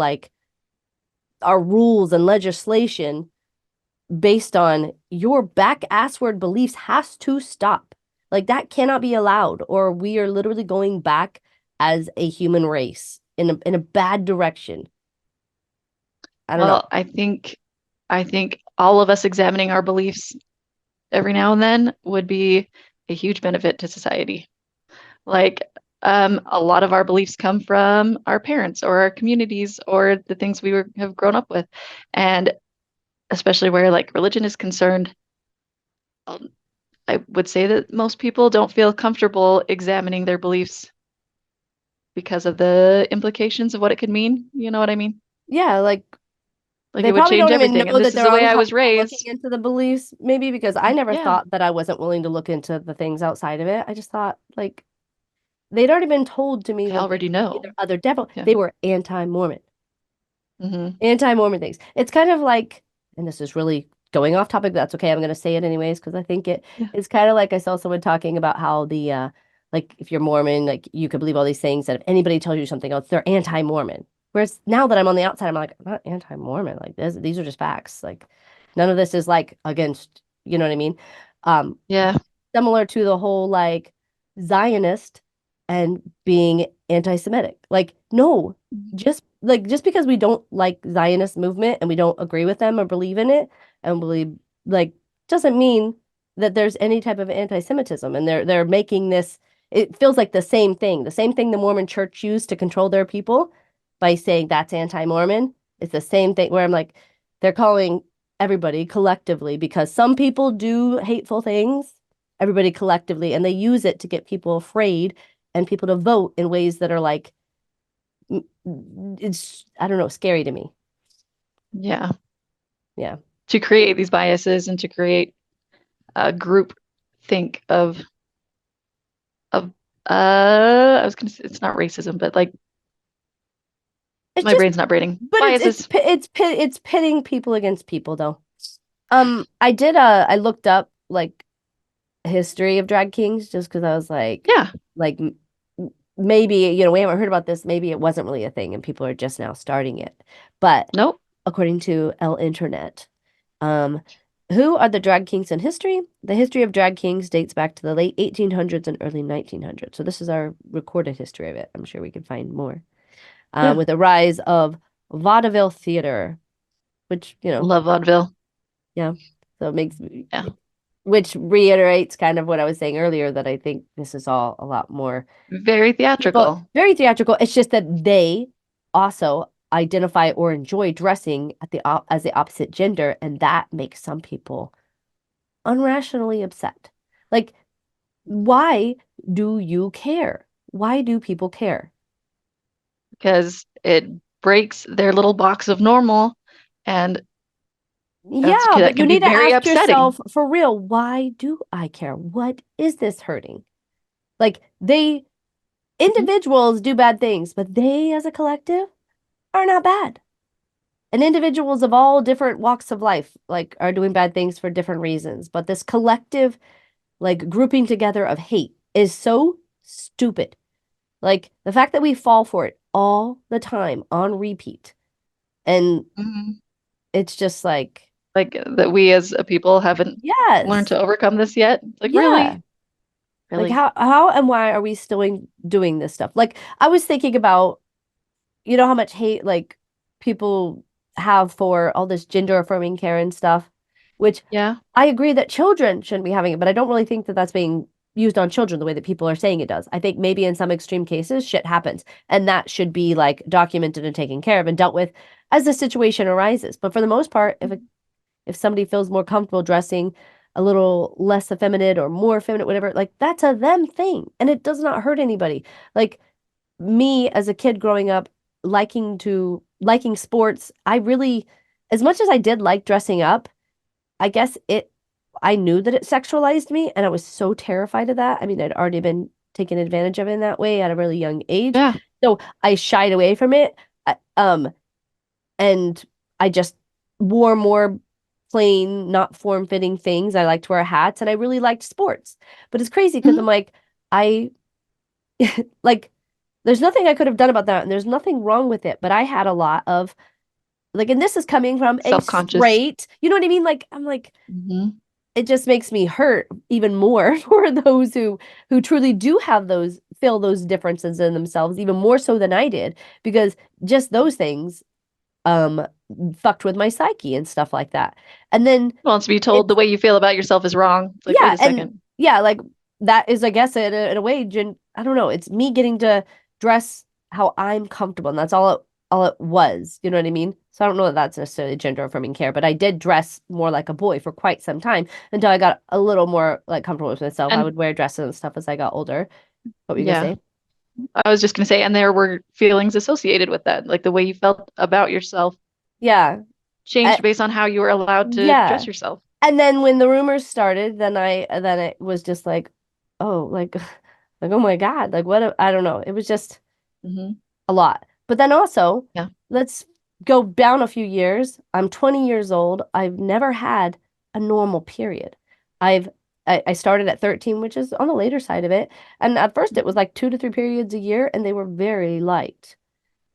Speaker 1: rules and legislation based on your back assward beliefs has to stop. Like that cannot be allowed, or we are literally going back as a human race in a bad direction. I don't know.
Speaker 2: Well, I think all of us examining our beliefs every now and then would be a huge benefit to society. Like, a lot of our beliefs come from our parents or our communities or the things have grown up with. And especially where like religion is concerned, um, I would say that most people don't feel comfortable examining their beliefs because of the implications of what it could mean. You know what I mean?
Speaker 1: Yeah, like
Speaker 2: Like
Speaker 1: they
Speaker 2: it would
Speaker 1: probably
Speaker 2: change
Speaker 1: don't even
Speaker 2: everything.
Speaker 1: know
Speaker 2: And this
Speaker 1: that
Speaker 2: is
Speaker 1: they're
Speaker 2: the way I was
Speaker 1: uncomfortable looking
Speaker 2: raised.
Speaker 1: into the beliefs, maybe because I never
Speaker 2: Yeah,
Speaker 1: thought that I wasn't willing to look into the things outside of it. I just thought like they'd already been told to me
Speaker 2: I
Speaker 1: that they
Speaker 2: already
Speaker 1: would be
Speaker 2: know.
Speaker 1: their other devil.
Speaker 2: Yeah.
Speaker 1: They were anti-Mormon.
Speaker 2: Hmm.
Speaker 1: Anti-Mormon things. It's kind of like, and this is really going off topic, but that's okay. I'm going to say it anyways because I think
Speaker 2: Yeah.
Speaker 1: it's kind of like I saw someone talking about how like if you're Mormon, like you could believe all these things that if anybody tells you something else, they're anti-Mormon. Whereas now that I'm on the outside, I'm like, I'm not anti-Mormon. Like these are just facts. Like none of this is like against, you know what I mean? Um,
Speaker 2: Yeah.
Speaker 1: Similar to the whole like Zionist and being anti-Semitic. Like, no,
Speaker 2: Mhm.
Speaker 1: just because we don't like Zionist movement and we don't agree with them or believe in it and believe like doesn't mean that there's any type of anti-Semitism. And they're making this it feels like the same thing the Mormon church used to control their people by saying that's anti-Mormon. It's the same thing where I'm like, they're calling everybody collectively because some people do hateful things everybody collectively, and they use it to get people afraid and people to vote in ways that are like it's I don't know, scary to me.
Speaker 2: Yeah.
Speaker 1: Yeah.
Speaker 2: To create these biases and to create a group think of I was gonna say it's not racism, but like
Speaker 1: It's
Speaker 2: my
Speaker 1: just
Speaker 2: brain's not braiding.
Speaker 1: but
Speaker 2: Biases.
Speaker 1: it's pitting people against people though. I looked up like history of drag kings just because I was
Speaker 2: Yeah.
Speaker 1: like maybe we haven't heard about this, maybe it wasn't really a thing and people are just now starting it. But
Speaker 2: Nope.
Speaker 1: according to El Internet, Um, who are the drag kings in history? The history of drag kings dates back to the late 1800s and early 1900s. So this is our recorded history of it. I'm sure we can find more.
Speaker 2: Yeah.
Speaker 1: With the rise of vaudeville theater, which,
Speaker 2: Love vaudeville.
Speaker 1: yeah. So it makes,
Speaker 2: Yeah.
Speaker 1: which reiterates kind of what I was saying earlier, that I think this is all a lot more
Speaker 2: Very
Speaker 1: people,
Speaker 2: theatrical.
Speaker 1: very theatrical. It's just that they also identify or enjoy dressing as the opposite gender, and that makes some people unrationally upset. Like, why do you care? Why do people care?
Speaker 2: Because it breaks their little box of normal, and
Speaker 1: Yeah,
Speaker 2: that
Speaker 1: but you
Speaker 2: can be
Speaker 1: need to
Speaker 2: very
Speaker 1: ask
Speaker 2: upsetting.
Speaker 1: yourself for real, why do I care? What is this hurting? Like,
Speaker 2: Mhm.
Speaker 1: individuals do bad things, but they as a collective are not bad. And individuals of all different walks of life, like, are doing bad things for different reasons. But this collective, like, grouping together of hate is so stupid. Like the fact that we fall for it all the time on repeat. And
Speaker 2: Mhm.
Speaker 1: it's just like,
Speaker 2: Like that we as a people haven't learned
Speaker 1: yes.
Speaker 2: to overcome this yet. Like
Speaker 1: Yeah.
Speaker 2: really,
Speaker 1: Like
Speaker 2: really.
Speaker 1: how and why are we still doing this stuff? Like I was thinking about, how much hate like people have for all this gender affirming care and stuff. which
Speaker 2: Yeah.
Speaker 1: I agree that children shouldn't be having it, but I don't really think that that's being used on children the way that people are saying it does. I think maybe in some extreme cases, shit happens, and that should be like documented and taken care of and dealt with as the situation arises. But for the most part, if somebody feels more comfortable dressing a little less effeminate or more effeminate, whatever, like that's a them thing, and it does not hurt anybody. Like me as a kid growing up, liking sports, I really, as much as I did like dressing up, I guess I knew that it sexualized me, and I was so terrified of that. I mean, I'd already been taken advantage of in that way at a really young age.
Speaker 2: Yeah.
Speaker 1: So I shied away from it. And I just wore more plain, not form-fitting things. I liked to wear hats, and I really liked sports. But it's crazy because I'm
Speaker 2: Mhm.
Speaker 1: like, I like, there's nothing I could have done about that, and there's nothing wrong with it. But I had a lot of like, and this is coming from a
Speaker 2: Self-conscious.
Speaker 1: straight, you know what I mean? Like, I'm like,
Speaker 2: Hmm.
Speaker 1: it just makes me hurt even more for those who truly do have those feel those differences in themselves, even more so than I did, because just those things um fucked with my psyche and stuff like that. And then
Speaker 2: Well, to be told
Speaker 1: it's
Speaker 2: the way you feel about yourself is wrong. It's like, wait
Speaker 1: yeah,
Speaker 2: a
Speaker 1: and
Speaker 2: second.
Speaker 1: yeah, like that is I guess in a way, I don't know, it's me getting to dress how I'm comfortable, and that's all it was. You know what I mean? So I don't know that that's necessarily gender affirming care, but I did dress more like a boy for quite some time until I got a little more like comfortable with myself. I
Speaker 2: And
Speaker 1: would wear dresses and stuff as I got older. What were you gonna
Speaker 2: yeah,
Speaker 1: say?
Speaker 2: I was just gonna say, and there were feelings associated with that, like the way you felt about yourself
Speaker 1: Yeah.
Speaker 2: changed
Speaker 1: I,
Speaker 2: based on how you were allowed to
Speaker 1: yeah.
Speaker 2: dress yourself.
Speaker 1: And then when the rumors started, then it was just like, oh, like oh my God, like I don't know. It was just
Speaker 2: Hmm.
Speaker 1: a lot. But then also,
Speaker 2: Yeah.
Speaker 1: let's go down a few years. I'm 20 years old. I've never had a normal period. I've I started at 13, which is on the later side of it. And at first it was like 2 to 3 periods a year, and they were very light.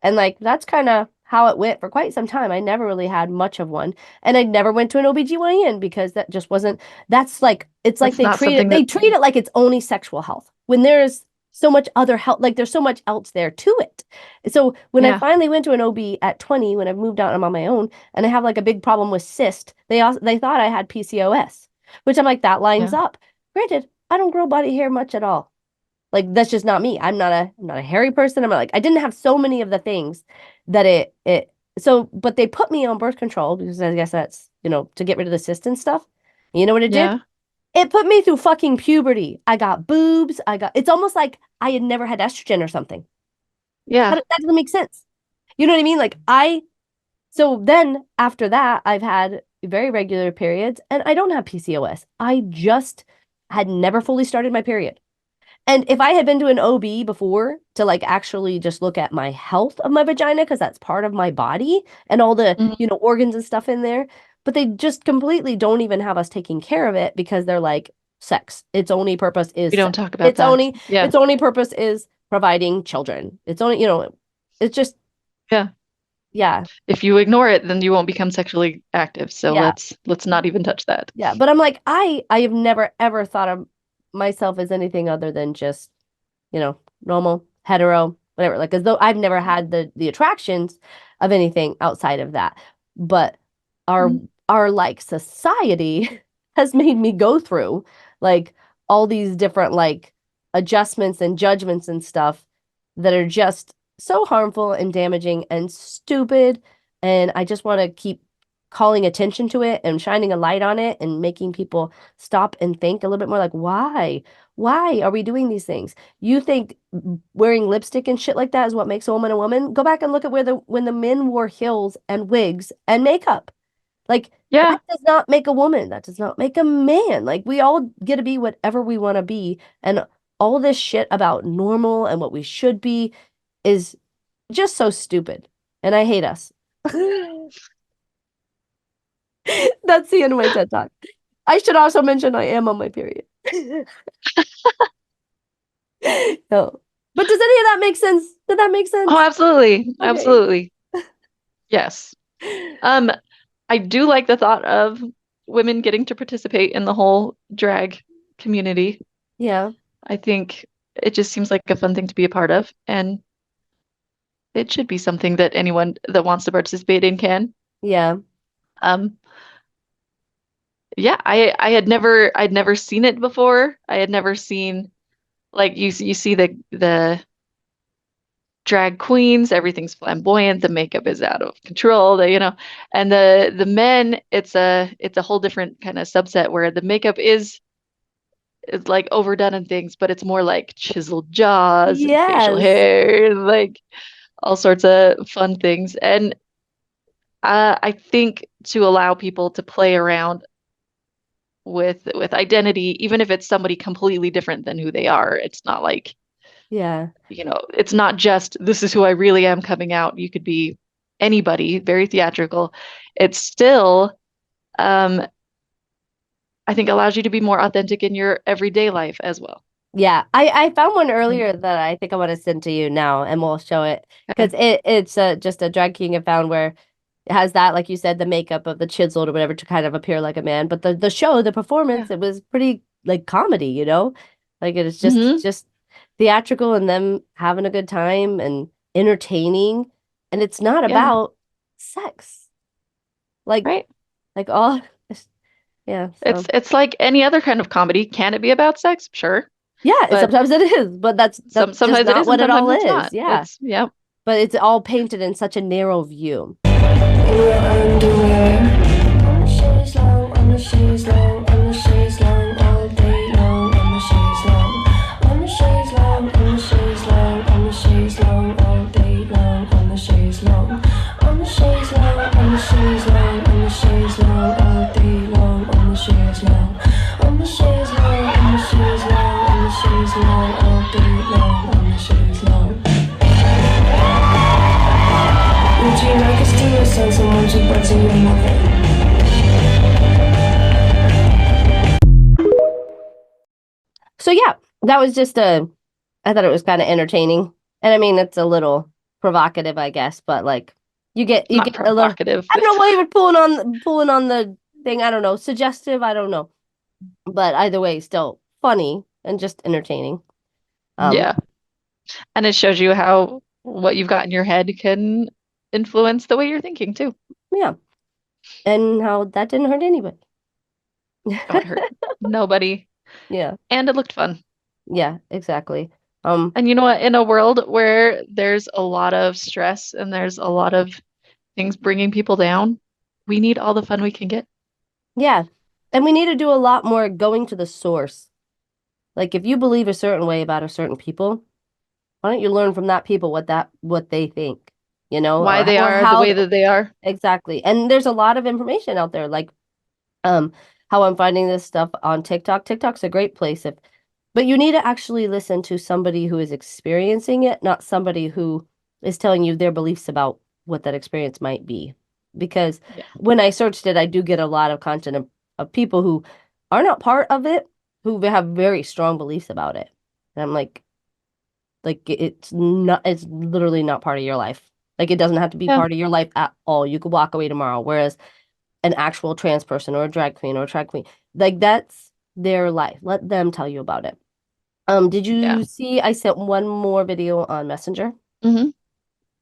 Speaker 1: And like that's kind of how it went for quite some time. I never really had much of one. And I never went to an OBGYN because that just wasn't that's like it's like
Speaker 2: That's not something
Speaker 1: they
Speaker 2: that,
Speaker 1: treat it like it's only sexual health when there's so much other health, like there's so much else there to it. So when I
Speaker 2: yeah,
Speaker 1: finally went to an OB at 20, when I've moved out and I'm on my own and I have like a big problem with cyst, they thought I had PCOS, which I'm like, that lines
Speaker 2: yeah,
Speaker 1: up. Granted, I don't grow body hair much at all. Like that's just not me. I'm not a hairy person. I'm not like I didn't have so many of the things that it so but they put me on birth control because I guess that's, to get rid of the cyst and stuff. You know what it did?
Speaker 2: yeah,
Speaker 1: It put me through fucking puberty. I got boobs. It's almost like I had never had estrogen or something.
Speaker 2: yeah,
Speaker 1: That doesn't make sense. You know what I mean? So then after that, I've had very regular periods and I don't have PCOS. I just had never fully started my period. And if I had been to an OB before to like actually just look at my health of my vagina, because that's part of my body and all the,
Speaker 2: mhm.
Speaker 1: organs and stuff in there, but they just completely don't even have us taking care of it because they're like sex. Its only purpose
Speaker 2: We
Speaker 1: is
Speaker 2: don't
Speaker 1: sex.
Speaker 2: talk about that. Yeah,
Speaker 1: Its only purpose is providing children. It's only, it's just,
Speaker 2: yeah.
Speaker 1: yeah,
Speaker 2: If you ignore it, then you won't become sexually active. So
Speaker 1: yeah.
Speaker 2: let's not even touch that.
Speaker 1: Yeah, but I'm like, I have never ever thought of myself as anything other than just, normal, hetero, whatever. Like as though I've never had the attractions of anything outside of that. But our
Speaker 2: Mhm.
Speaker 1: our like society has made me go through like all these different like adjustments and judgments and stuff that are just so harmful and damaging and stupid. And I just want to keep calling attention to it and shining a light on it and making people stop and think a little bit more like, why? Why are we doing these things? You think wearing lipstick and shit like that is what makes a woman a woman? Go back and look at when the men wore heels and wigs and makeup. Like that
Speaker 2: Yeah,
Speaker 1: does not make a woman. That does not make a man. Like we all get to be whatever we want to be. And all this shit about normal and what we should be is just so stupid. And I hate us. That's the end of my TED Talk. I should also mention I am on my period. No. But does any of that make sense? Did that make
Speaker 2: oh,
Speaker 1: sense?
Speaker 2: absolutely.
Speaker 1: Okay.
Speaker 2: Absolutely. Yes. Um, I do like the thought of women getting to participate in the whole drag community.
Speaker 1: Yeah.
Speaker 2: I think it just seems like a fun thing to be a part of, and it should be something that anyone that wants to participate in can.
Speaker 1: Yeah.
Speaker 2: Um, Yeah, I'd never seen it before. I had never seen like you see the drag queens, everything's flamboyant, the makeup is out of control, and the men, it's a whole different kind of subset where the makeup is like overdone and things, but it's more like chiseled jaws and facial
Speaker 1: Yes.
Speaker 2: hair, like all sorts of fun things. And I think to allow people to play around with identity, even if it's somebody completely different than who they are, it's not like,
Speaker 1: Yeah.
Speaker 2: it's not just this is who I really am coming out. You could be anybody, very theatrical. It's still, um, I think allows you to be more authentic in your everyday life as well.
Speaker 1: Yeah, I found one
Speaker 2: Mm.
Speaker 1: earlier that I think I want to send to you now, and we'll show it
Speaker 2: Okay.
Speaker 1: because it's just a drag king I found where it has that, like you said, the makeup of the chiseled or whatever to kind of appear like a man, but the show, the performance,
Speaker 2: Yeah.
Speaker 1: it was pretty like comedy, like it is
Speaker 2: Hmm.
Speaker 1: just theatrical and them having a good time and entertaining, and it's not
Speaker 2: Yeah.
Speaker 1: about sex, like
Speaker 2: Right.
Speaker 1: all, yeah, so.
Speaker 2: It's like any other kind of comedy. Can it be about sex? Sure.
Speaker 1: Yeah,
Speaker 2: But
Speaker 1: sometimes it is, but that's just
Speaker 2: sometimes it
Speaker 1: not
Speaker 2: is and
Speaker 1: what it all
Speaker 2: sometimes it's
Speaker 1: is.
Speaker 2: not.
Speaker 1: Yeah.
Speaker 2: It's yeah.
Speaker 1: But it's all painted in such a narrow view.
Speaker 4: In your underwear. On the chaise long, on the chaise long, on the chaise long, all day long, on the chaise long. On the chaise long, on the chaise long, on the chaise long, all day long, on the chaise long. On the chaise long, on the chaise long, on the chaise long, all day long, on the chaise long. On the chaise long, on the chaise long, on the chaise long, all day long, on the chaise long. Would you like us to listen someone to butter your mother?
Speaker 1: So yeah, that was just I thought it was kind of entertaining. And I mean, it's a little provocative, I guess, but like you
Speaker 2: Not
Speaker 1: get a little,
Speaker 2: provocative.
Speaker 1: I don't know why you were pulling on the thing, I don't know, suggestive, I don't know. But either way, still funny and just entertaining. Um
Speaker 2: Yeah. And it shows you how what you've got in your head can influence the way you're thinking too.
Speaker 1: yeah, and how that didn't hurt anybody.
Speaker 2: Oh, it hurt nobody.
Speaker 1: Yeah.
Speaker 2: And it looked fun.
Speaker 1: Yeah, exactly. Um,
Speaker 2: And you know what? In a world where there's a lot of stress and there's a lot of things bringing people down, we need all the fun we can get.
Speaker 1: yeah. And we need to do a lot more going to the source. Like if you believe a certain way about a certain people, why don't you learn from that people what they think,
Speaker 2: Why they
Speaker 1: or
Speaker 2: are the way that they are.
Speaker 1: exactly. And there's a lot of information out there, like um how I'm finding this stuff on TikTok. TikTok's a great place if but you need to actually listen to somebody who is experiencing it, not somebody who is telling you their beliefs about what that experience might be. Because
Speaker 2: Yeah.
Speaker 1: when I searched it, I do get a lot of content of people who are not part of it, who have very strong beliefs about it. And I'm like it's literally not part of your life. Like it doesn't have to be
Speaker 2: Yeah.
Speaker 1: part of your life at all. You could walk away tomorrow. Whereas an actual trans person or a drag queen or a drag queen, like that's their life. Let them tell you about it. Did
Speaker 2: Yeah.
Speaker 1: you see I sent one more video on Messenger?
Speaker 2: Hmm.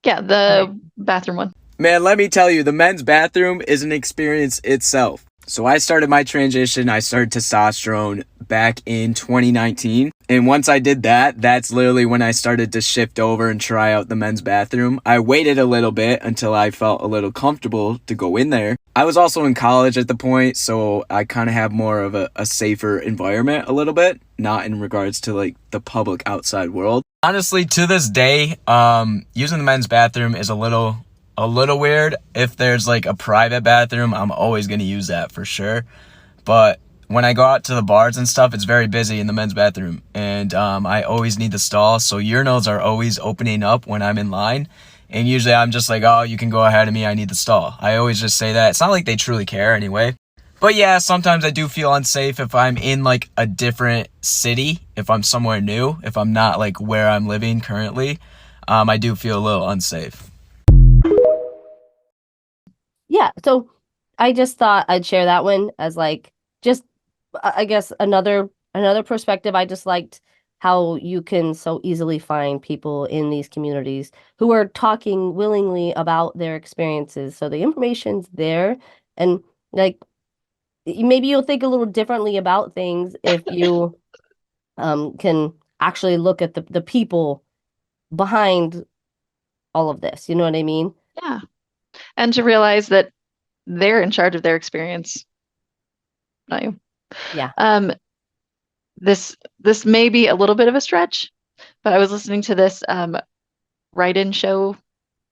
Speaker 2: Yeah,
Speaker 1: Okay.
Speaker 2: the bathroom one.
Speaker 5: Man, let me tell you, the men's bathroom is an experience itself. So I started my transition, I started testosterone back in 2019. And once I did that, that's literally when I started to shift over and try out the men's bathroom. I waited a little bit until I felt a little comfortable to go in there. I was also in college at the point, so I kind of have more of a safer environment a little bit, not in regards to like the public outside world. Honestly, to this day, using the men's bathroom is a little weird. If there's like a private bathroom, I'm always going to use that for sure. But when I go out to the bars and stuff, it's very busy in the men's bathroom. And I always need the stall. So urinals are always opening up when I'm in line. And usually I'm just like, oh, you can go ahead of me. I need the stall. I always just say that. It's not like they truly care anyway. But yeah, sometimes I do feel unsafe if I'm in like a different city, if I'm somewhere new, if I'm not like where I'm living currently. I do feel a little unsafe.
Speaker 1: Yeah, so I just thought I'd share that one as like just I guess another perspective. I just liked how you can so easily find people in these communities who are talking willingly about their experiences. So the information's there and like maybe you'll think a little differently about things if you can actually look at the people behind all of this. You know what I mean?
Speaker 2: Yeah. And to realize that they're in charge of their experience, not you.
Speaker 1: Yeah.
Speaker 2: Um, this may be a little bit of a stretch, but I was listening to this write-in show.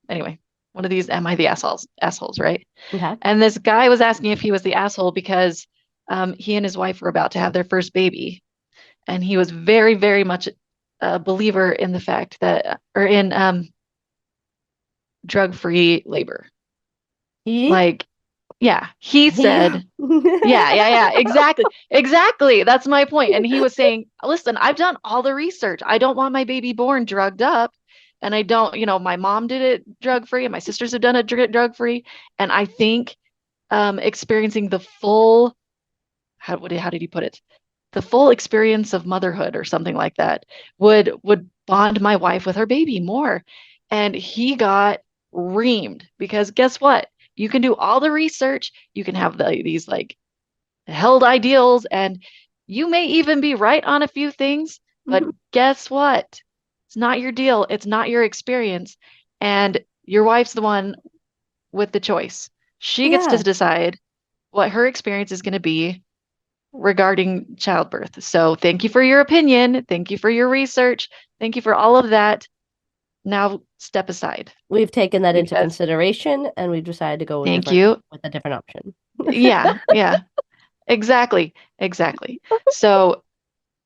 Speaker 2: Anyway, one of these Am I the assholes, right?
Speaker 1: Okay.
Speaker 2: And this guy was asking if he was the asshole because he and his wife were about to have their first baby. And he was very, very much a believer in the fact that, or in drug-free labor.
Speaker 1: He,
Speaker 2: Like, yeah, he
Speaker 1: he.
Speaker 2: said, yeah, exactly, exactly. That's my point. And he was saying, listen, I've done all the research. I don't want my baby born drugged up. And I don't, my mom did it drug-free and my sisters have done it drug-free. And I think experiencing the full, how did he put it? The full experience of motherhood or something like that would bond my wife with her baby more. And he got reamed because guess what? You can do all the research, you can have these like held ideals, and you may even be right on a few things, but guess what? It's not your deal, it's not your experience, and your wife's the one with the choice. She gets to
Speaker 1: Yeah.
Speaker 2: decide what her experience is going to be regarding childbirth. So thank you for your opinion. Thank you for your research. Thank you for all of that. Now step aside
Speaker 1: We've taken that into
Speaker 2: because
Speaker 1: consideration and we've decided to go
Speaker 2: thank you.
Speaker 1: with a different option.
Speaker 2: Yeah, exactly, exactly. So,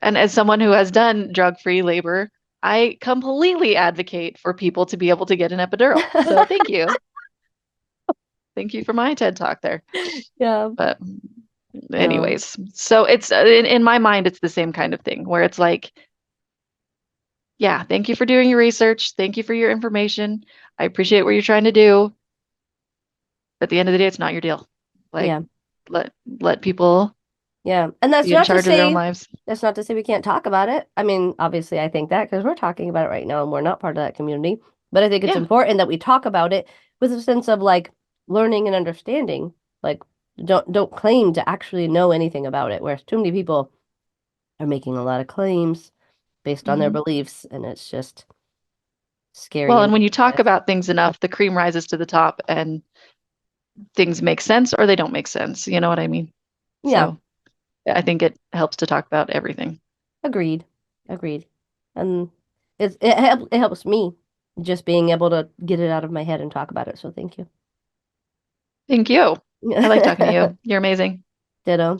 Speaker 2: and as someone who has done drug-free labor, I completely advocate for people to be able to get an epidural. So thank you. Thank you for my TED talk there.
Speaker 1: Yeah.
Speaker 2: But
Speaker 1: No.
Speaker 2: anyways, so it's in my mind, it's the same kind of thing where it's like, yeah, thank you for doing your research. Thank you for your information. I appreciate what you're trying to do. At the end of the day, it's not your deal. Like
Speaker 1: Yeah.
Speaker 2: let people
Speaker 1: Yeah. And that's
Speaker 2: be in
Speaker 1: not to
Speaker 2: charge of their own
Speaker 1: say
Speaker 2: lives.
Speaker 1: we can't talk about it. I mean, obviously I think that because we're talking about it right now and we're not part of that community. But I think it's
Speaker 2: Yeah.
Speaker 1: important that we talk about it with a sense of like learning and understanding. Like don't claim to actually know anything about it, whereas too many people are making a lot of claims based on their
Speaker 2: hmm
Speaker 1: beliefs, and it's just scary
Speaker 2: Well,
Speaker 1: and
Speaker 2: and when you talk
Speaker 1: dangerous.
Speaker 2: about things enough, the cream rises to the top and things make sense or they don't make sense. You know what I mean?
Speaker 1: Yeah,
Speaker 2: So I think it helps to talk about everything.
Speaker 1: agreed. Agreed. And it helps me just being able to get it out of my head and talk about it. So thank you.
Speaker 2: Thank you. I like talking to you. You're amazing.
Speaker 1: Ditto.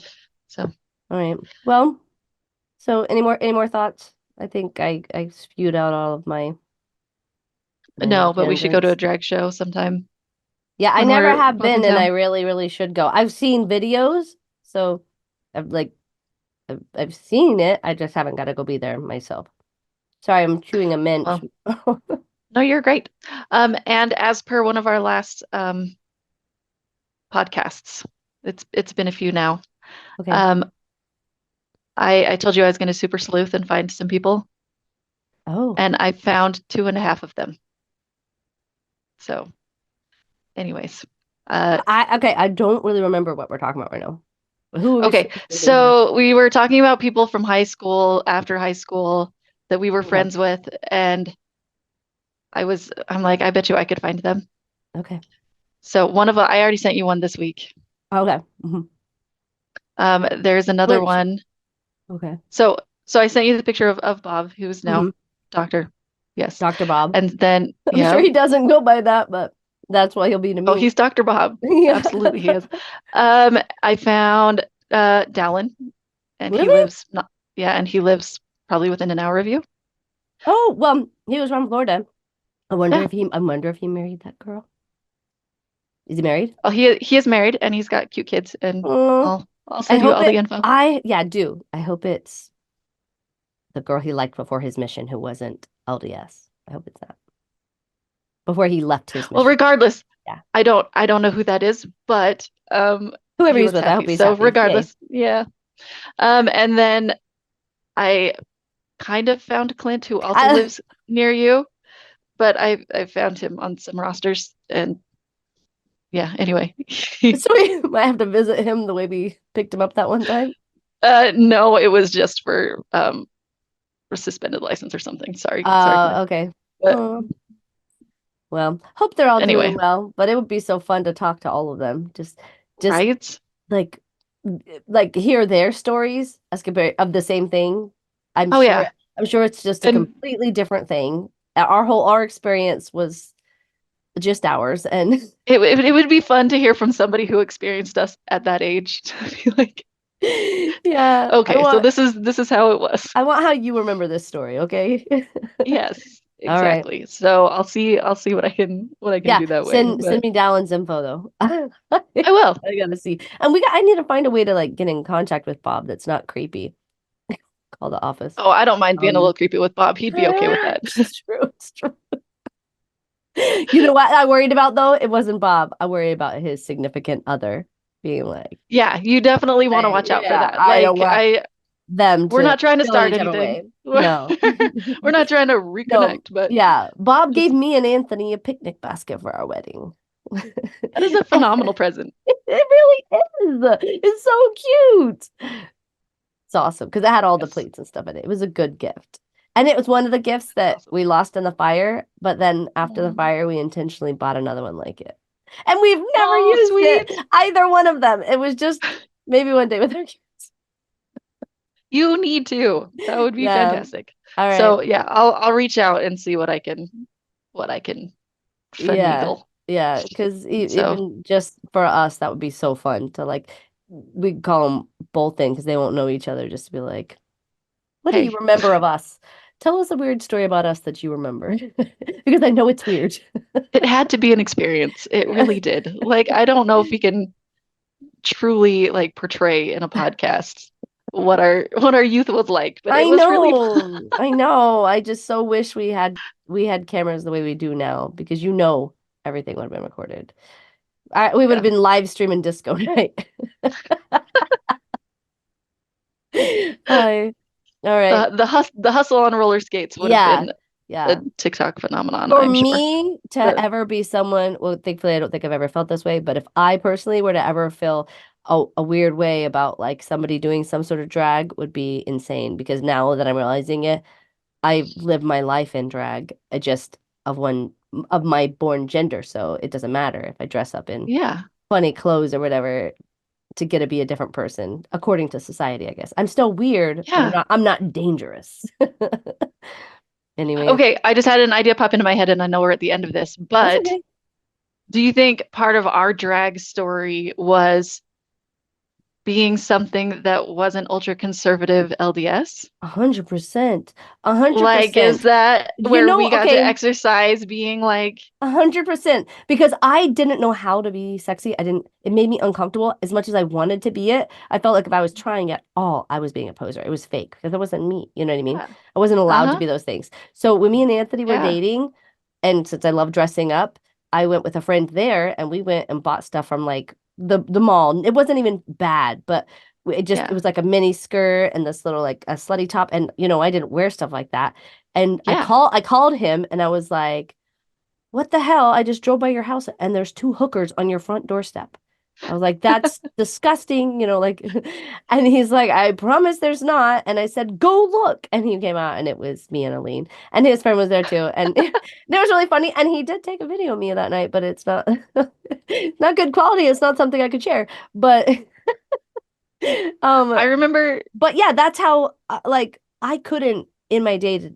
Speaker 2: So
Speaker 1: All right. Well, so any more thoughts? I think I spewed out all of my little
Speaker 2: no, but we should go to
Speaker 1: tangents.
Speaker 2: a drag show sometime
Speaker 1: Yeah, I
Speaker 2: when
Speaker 1: never
Speaker 2: we're
Speaker 1: have
Speaker 2: both in
Speaker 1: been, and I
Speaker 2: town.
Speaker 1: really, really should go. I've seen videos, so I've like I've seen it. I just haven't got to go be there myself. Sorry, I'm chewing a mint.
Speaker 2: Well, no, you're great. And as per one of our last podcasts, it's been a few now.
Speaker 1: Okay.
Speaker 2: Um, I told you I was going to super sleuth and find some people,
Speaker 1: Oh,
Speaker 2: and I found two and a half of them. So, anyways, uh,
Speaker 1: okay. I don't really remember what we're talking about right now. Who are we
Speaker 2: okay.
Speaker 1: sleuthing here?
Speaker 2: So we were talking about people from high school, after high school, that we were
Speaker 1: Okay.
Speaker 2: friends with, and I'm like, I bet you I could find them.
Speaker 1: Okay.
Speaker 2: So one of them, I already sent you one this week.
Speaker 1: Okay.
Speaker 2: There's another
Speaker 1: Which,
Speaker 2: one.
Speaker 1: okay.
Speaker 2: So I sent you the picture of Bob, who's now
Speaker 1: hmm
Speaker 2: doctor. Yes.
Speaker 1: Dr. Bob.
Speaker 2: And then,
Speaker 1: I'm sure
Speaker 2: yeah.
Speaker 1: he doesn't go by that, but that's why he'll be to
Speaker 2: Oh,
Speaker 1: me.
Speaker 2: he's Dr. Bob.
Speaker 1: Yeah.
Speaker 2: Absolutely, he is. I found Dallin, and he
Speaker 1: Really?
Speaker 2: lives not, yeah, and he lives probably within an hour of you.
Speaker 1: Oh, well, he was from Florida.
Speaker 2: Yeah.
Speaker 1: I wonder if he married that girl. Is he married?
Speaker 2: Oh, he is married and he's got cute kids, and
Speaker 1: Oh,
Speaker 2: I'll
Speaker 1: I
Speaker 2: send you
Speaker 1: hope
Speaker 2: all the
Speaker 1: it.
Speaker 2: info.
Speaker 1: Yeah, I do. I hope it's the girl he liked before his mission who wasn't LDS. I hope it's that. Before he left his
Speaker 2: Well,
Speaker 1: mission.
Speaker 2: regardless,
Speaker 1: Yeah.
Speaker 2: I don't know who that is, but
Speaker 1: Whoever
Speaker 2: he
Speaker 1: he's
Speaker 2: looks
Speaker 1: with, I
Speaker 2: happy.
Speaker 1: hope he's
Speaker 2: So
Speaker 1: happy. Yay.
Speaker 2: regardless, yeah. And then I kind of found Clint, who also
Speaker 1: I,
Speaker 2: lives near you, but I found him on some rosters, and yeah, anyway.
Speaker 1: So we might have to visit him the way we picked him up that one time.
Speaker 2: No, it was just for suspended license or something. Sorry, Glenn.
Speaker 1: Okay.
Speaker 2: But
Speaker 1: Oh, well, hope they're all doing
Speaker 2: anyway,
Speaker 1: well, but it would be so fun to talk to all of them. Just
Speaker 2: right?
Speaker 1: like hear their stories as compared of the same thing. I'm
Speaker 2: Oh
Speaker 1: sure
Speaker 2: yeah.
Speaker 1: I'm sure it's just a
Speaker 2: And
Speaker 1: completely different thing. Our experience was just ours, and
Speaker 2: it would be fun to hear from somebody who experienced us at that age to be like,
Speaker 1: yeah,
Speaker 2: okay, so this is how it was.
Speaker 1: I want how you remember this story, okay?
Speaker 2: Yes,
Speaker 1: All right.
Speaker 2: exactly. So I'll see what I can
Speaker 1: Yeah,
Speaker 2: do that way.
Speaker 1: send
Speaker 2: But
Speaker 1: me Dallin's info though.
Speaker 2: I will.
Speaker 1: I gotta see. And I need to find a way to like get in contact with Bob that's not creepy. Call the office.
Speaker 2: Oh, I don't mind being a
Speaker 1: Um,
Speaker 2: little creepy with Bob. He'd be okay with that.
Speaker 1: it's true, it's true. You know what I worried about though? It wasn't Bob. I worried about his significant other being like,
Speaker 2: Yeah, you definitely want to watch out for
Speaker 1: yeah,
Speaker 2: that.
Speaker 1: I don't want
Speaker 2: I
Speaker 1: them
Speaker 2: we're
Speaker 1: to
Speaker 2: not trying to
Speaker 1: feel any
Speaker 2: start
Speaker 1: type of
Speaker 2: anything.
Speaker 1: way.
Speaker 2: We're
Speaker 1: No.
Speaker 2: not trying to
Speaker 1: No,
Speaker 2: reconnect, but
Speaker 1: yeah. Bob gave
Speaker 2: just
Speaker 1: me and Anthony a picnic basket for our wedding.
Speaker 2: that is a phenomenal present.
Speaker 1: It really is. It's so cute. It's awesome because it had all the
Speaker 2: Yes,
Speaker 1: plates and stuff in it. It was a good gift. And it was one of the gifts
Speaker 2: that's
Speaker 1: that
Speaker 2: awesome.
Speaker 1: we lost in the fire, but then after the
Speaker 2: Mm.
Speaker 1: fire, we intentionally bought another one like it. And we've never
Speaker 2: Oh,
Speaker 1: used it,
Speaker 2: sweet.
Speaker 1: either one of them. It was just maybe one day with our kids.
Speaker 2: You need to. That would be
Speaker 1: Yeah.
Speaker 2: fantastic.
Speaker 1: All right.
Speaker 2: So yeah, I'll reach out and see what I can
Speaker 1: Yeah.
Speaker 2: finagle.
Speaker 1: Yeah. Because
Speaker 2: So
Speaker 1: even just for us, that would be so fun to like, we call them both in because they won't know each other, just to be like, what do you
Speaker 2: hey,
Speaker 1: remember of us? Tell us a weird story about us that you remember because I know it's weird.
Speaker 2: it had to be an experience. It
Speaker 1: Yeah.
Speaker 2: really did. Like I don't know if we can truly like portray in a podcast what our youth was like, but it
Speaker 1: I
Speaker 2: was really fun.
Speaker 1: know. I know. I just so wish we had cameras the way we do now because everything would have been recorded. We would have
Speaker 2: Yeah.
Speaker 1: been live streaming disco night. Hi. All right.
Speaker 2: The hustle on roller skates would have
Speaker 1: Yeah.
Speaker 2: been a
Speaker 1: Yeah.
Speaker 2: TikTok phenomenon,
Speaker 1: For
Speaker 2: I'm sure.
Speaker 1: me to
Speaker 2: But
Speaker 1: ever be someone, well, thankfully, I don't think I've ever felt this way, but if I personally were to ever feel a weird way about like somebody doing some sort of drag would be insane because now that I'm realizing it, I live my life in drag, just of one of my born gender, so it doesn't matter if I dress up in
Speaker 2: yeah,
Speaker 1: funny clothes or whatever to get to be a different person, according to society, I guess. I'm still weird, but
Speaker 2: yeah.
Speaker 1: I'm not dangerous. Anyways,
Speaker 2: Okay, I just had an idea pop into my head and I know we're at the end of this,
Speaker 1: that's
Speaker 2: but
Speaker 1: okay.
Speaker 2: do you think part of our drag story was being something that wasn't ultra conservative LDS?
Speaker 1: 100%. a hundred
Speaker 2: Like, is
Speaker 1: percent.
Speaker 2: that
Speaker 1: You
Speaker 2: where
Speaker 1: know,
Speaker 2: we got to
Speaker 1: okay,
Speaker 2: exercise being like,
Speaker 1: 100%. Because I didn't know how to be sexy. It made me uncomfortable as much as I wanted to be it. I felt like if I was trying at all, I was being a poser. It was fake because it wasn't me. You know what I mean?
Speaker 2: yeah,
Speaker 1: I wasn't allowed to
Speaker 2: uh-huh,
Speaker 1: be those things. So when me and Anthony were
Speaker 2: yeah,
Speaker 1: dating, and since I love dressing up, I went with a friend there and we went and bought stuff from like the mall. It wasn't even bad, but it
Speaker 2: yeah,
Speaker 1: was like a mini skirt and this little like a slutty top. And I didn't wear stuff like that. And
Speaker 2: yeah.
Speaker 1: I called him and I was like, what the hell? I just drove by your house and there's two hookers on your front doorstep. I was like, that's disgusting, like, and he's like, I promise there's not. And I said, go look. And he came out and it was me and Aline. And his friend was there too. And it was really funny. And he did take a video of me that night, but it's not not good quality. It's not something I could share. But um,
Speaker 2: I remember,
Speaker 1: but yeah, that's how like I couldn't in my day to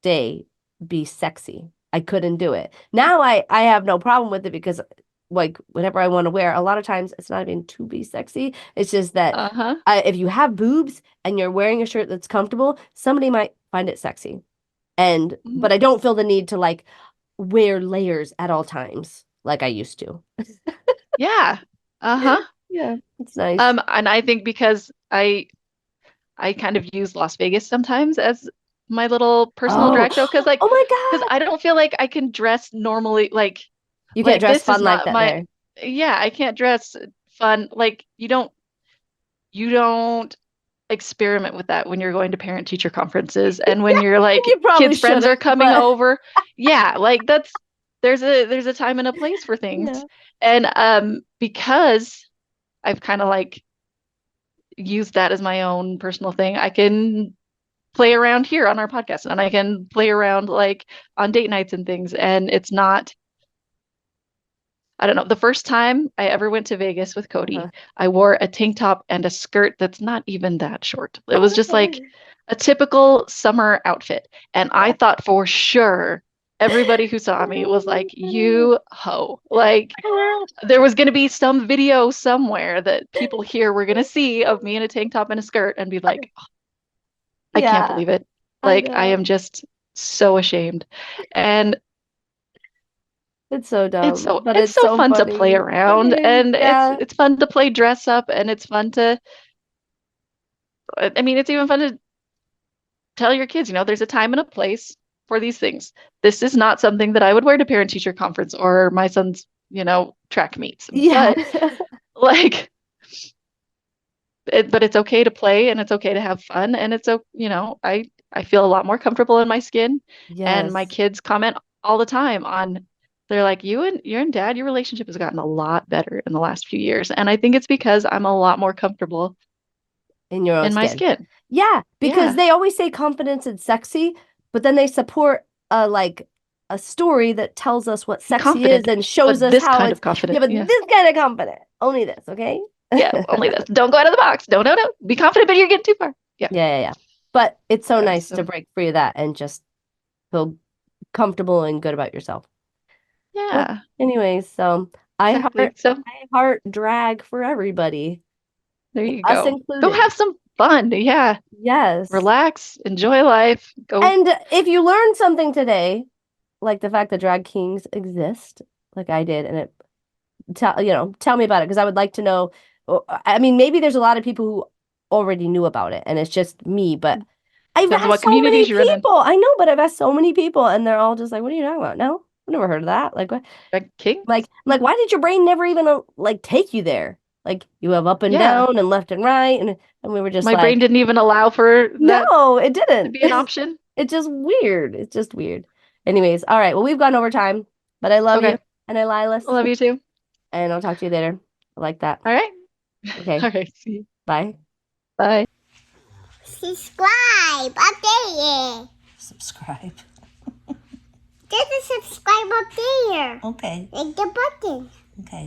Speaker 1: day be sexy. I couldn't do it. Now I have no problem with it because like whatever I want to wear, a lot of times it's not even to be sexy. It's just that
Speaker 2: uh-huh,
Speaker 1: if you have boobs and you're wearing a shirt that's comfortable, somebody might find it sexy. And
Speaker 2: mhm,
Speaker 1: but I don't feel the need to like wear layers at all times like I used to.
Speaker 2: yeah, uh-huh.
Speaker 1: Yeah, it's nice.
Speaker 2: And I think because I kind of use Las Vegas sometimes as my little personal
Speaker 1: Oh,
Speaker 2: drag show because
Speaker 1: oh my
Speaker 2: because
Speaker 1: God.
Speaker 2: I don't feel like I can dress normally
Speaker 1: You can't
Speaker 2: like
Speaker 1: dress
Speaker 2: this is
Speaker 1: fun like
Speaker 2: not
Speaker 1: that
Speaker 2: my
Speaker 1: there.
Speaker 2: yeah, I can't dress fun like you don't experiment with that when you're going to parent teacher conferences and when you're like
Speaker 1: You probably
Speaker 2: kids friends are
Speaker 1: shouldn't,
Speaker 2: coming
Speaker 1: but
Speaker 2: over. Yeah, like there's a time and a place for things.
Speaker 1: Yeah.
Speaker 2: And because I've kind of like used that as my own personal thing, I can play around here on our podcast and I can play around like on date nights and things. And it's not, I don't know, the first time I ever went to Vegas with
Speaker 1: Uh-huh.
Speaker 2: Cody, I wore a tank top and a skirt that's not even that short. It
Speaker 1: Oh,
Speaker 2: was
Speaker 1: that's
Speaker 2: just like
Speaker 1: hilarious.
Speaker 2: a typical summer outfit. And I
Speaker 1: Yeah.
Speaker 2: thought for sure everybody who saw me was like, you ho. Like there was going to be some video somewhere that people here were going to see of me in a tank top and a skirt and be like, I can't
Speaker 1: Yeah,
Speaker 2: believe it.
Speaker 1: I
Speaker 2: Like I am
Speaker 1: know.
Speaker 2: just so ashamed. And
Speaker 1: It's so dumb, but
Speaker 2: it's
Speaker 1: it's
Speaker 2: so
Speaker 1: so
Speaker 2: fun to play
Speaker 1: funny. It
Speaker 2: around
Speaker 1: is.
Speaker 2: and
Speaker 1: Yeah.
Speaker 2: it's fun to play dress up and it's fun to I mean it's even fun to tell your kids, there's a time and a place for these things. This is not something that I would wear to parent teacher conference or my son's, track meets.
Speaker 1: Yeah.
Speaker 2: But like but it's okay to play and it's okay to have fun and I feel a lot more comfortable in my skin and my
Speaker 1: Yes.
Speaker 2: kids comment all the time on they're like you and dad your relationship has gotten a lot better in the last few years and I think it's because I'm a lot more comfortable
Speaker 1: In your own
Speaker 2: in my
Speaker 1: skin.
Speaker 2: skin.
Speaker 1: Yeah, because
Speaker 2: Yeah,
Speaker 1: they always say confidence is sexy, but then they support like a story that tells us what sexy is
Speaker 2: confident,
Speaker 1: and shows
Speaker 2: but
Speaker 1: us
Speaker 2: this
Speaker 1: how
Speaker 2: kind
Speaker 1: it's
Speaker 2: of confident.
Speaker 1: yeah, but
Speaker 2: Yeah.
Speaker 1: this kind of confident. Only this, okay?
Speaker 2: Yeah, only this. Don't go out of the box. No, no, no. Be confident, but you're getting too far. Yeah.
Speaker 1: Yeah, yeah, yeah. But it's so
Speaker 2: Yeah.
Speaker 1: nice to
Speaker 2: So
Speaker 1: break free of that and just feel comfortable and good about yourself. Well,
Speaker 2: yeah,
Speaker 1: anyways, so
Speaker 2: exactly. So
Speaker 1: I heart drag for everybody,
Speaker 2: there you
Speaker 1: us
Speaker 2: go. Go
Speaker 1: included.
Speaker 2: have some fun. Yeah.
Speaker 1: Yes.
Speaker 2: Relax, enjoy life. Go.
Speaker 1: And if you learned something today, like the fact that drag kings exist, like I did, and it tell me about it because I would like to know. I mean, maybe there's a lot of people who already knew about it, and it's just me. But I've
Speaker 2: Depends on
Speaker 1: asked
Speaker 2: what
Speaker 1: so many
Speaker 2: communities you're in.
Speaker 1: people. I know, but I've asked so many people, and they're all just like, "What are you talking about? No, I've never heard of that." Like, what?
Speaker 2: Drag kings.
Speaker 1: Why did your brain never even like take you there? Like, you have up and
Speaker 2: Yeah.
Speaker 1: down and left and right, and we were just
Speaker 2: My brain
Speaker 1: like,
Speaker 2: didn't even allow for that
Speaker 1: "No, it
Speaker 2: to
Speaker 1: didn't."
Speaker 2: be an option.
Speaker 1: It's just weird. It's just weird. Anyways, all right. Well, we've gone over time, but I love you
Speaker 2: Okay.
Speaker 1: and I
Speaker 2: I
Speaker 1: Lilas,
Speaker 2: love you too.
Speaker 1: and I'll talk to you later. I like that.
Speaker 2: All right.
Speaker 1: Okay.
Speaker 2: All right. See you.
Speaker 1: Bye.
Speaker 2: Bye.
Speaker 6: Subscribe up there.
Speaker 7: Subscribe.
Speaker 6: There's a subscribe up there.
Speaker 7: Okay.
Speaker 6: Like the button.
Speaker 7: Okay.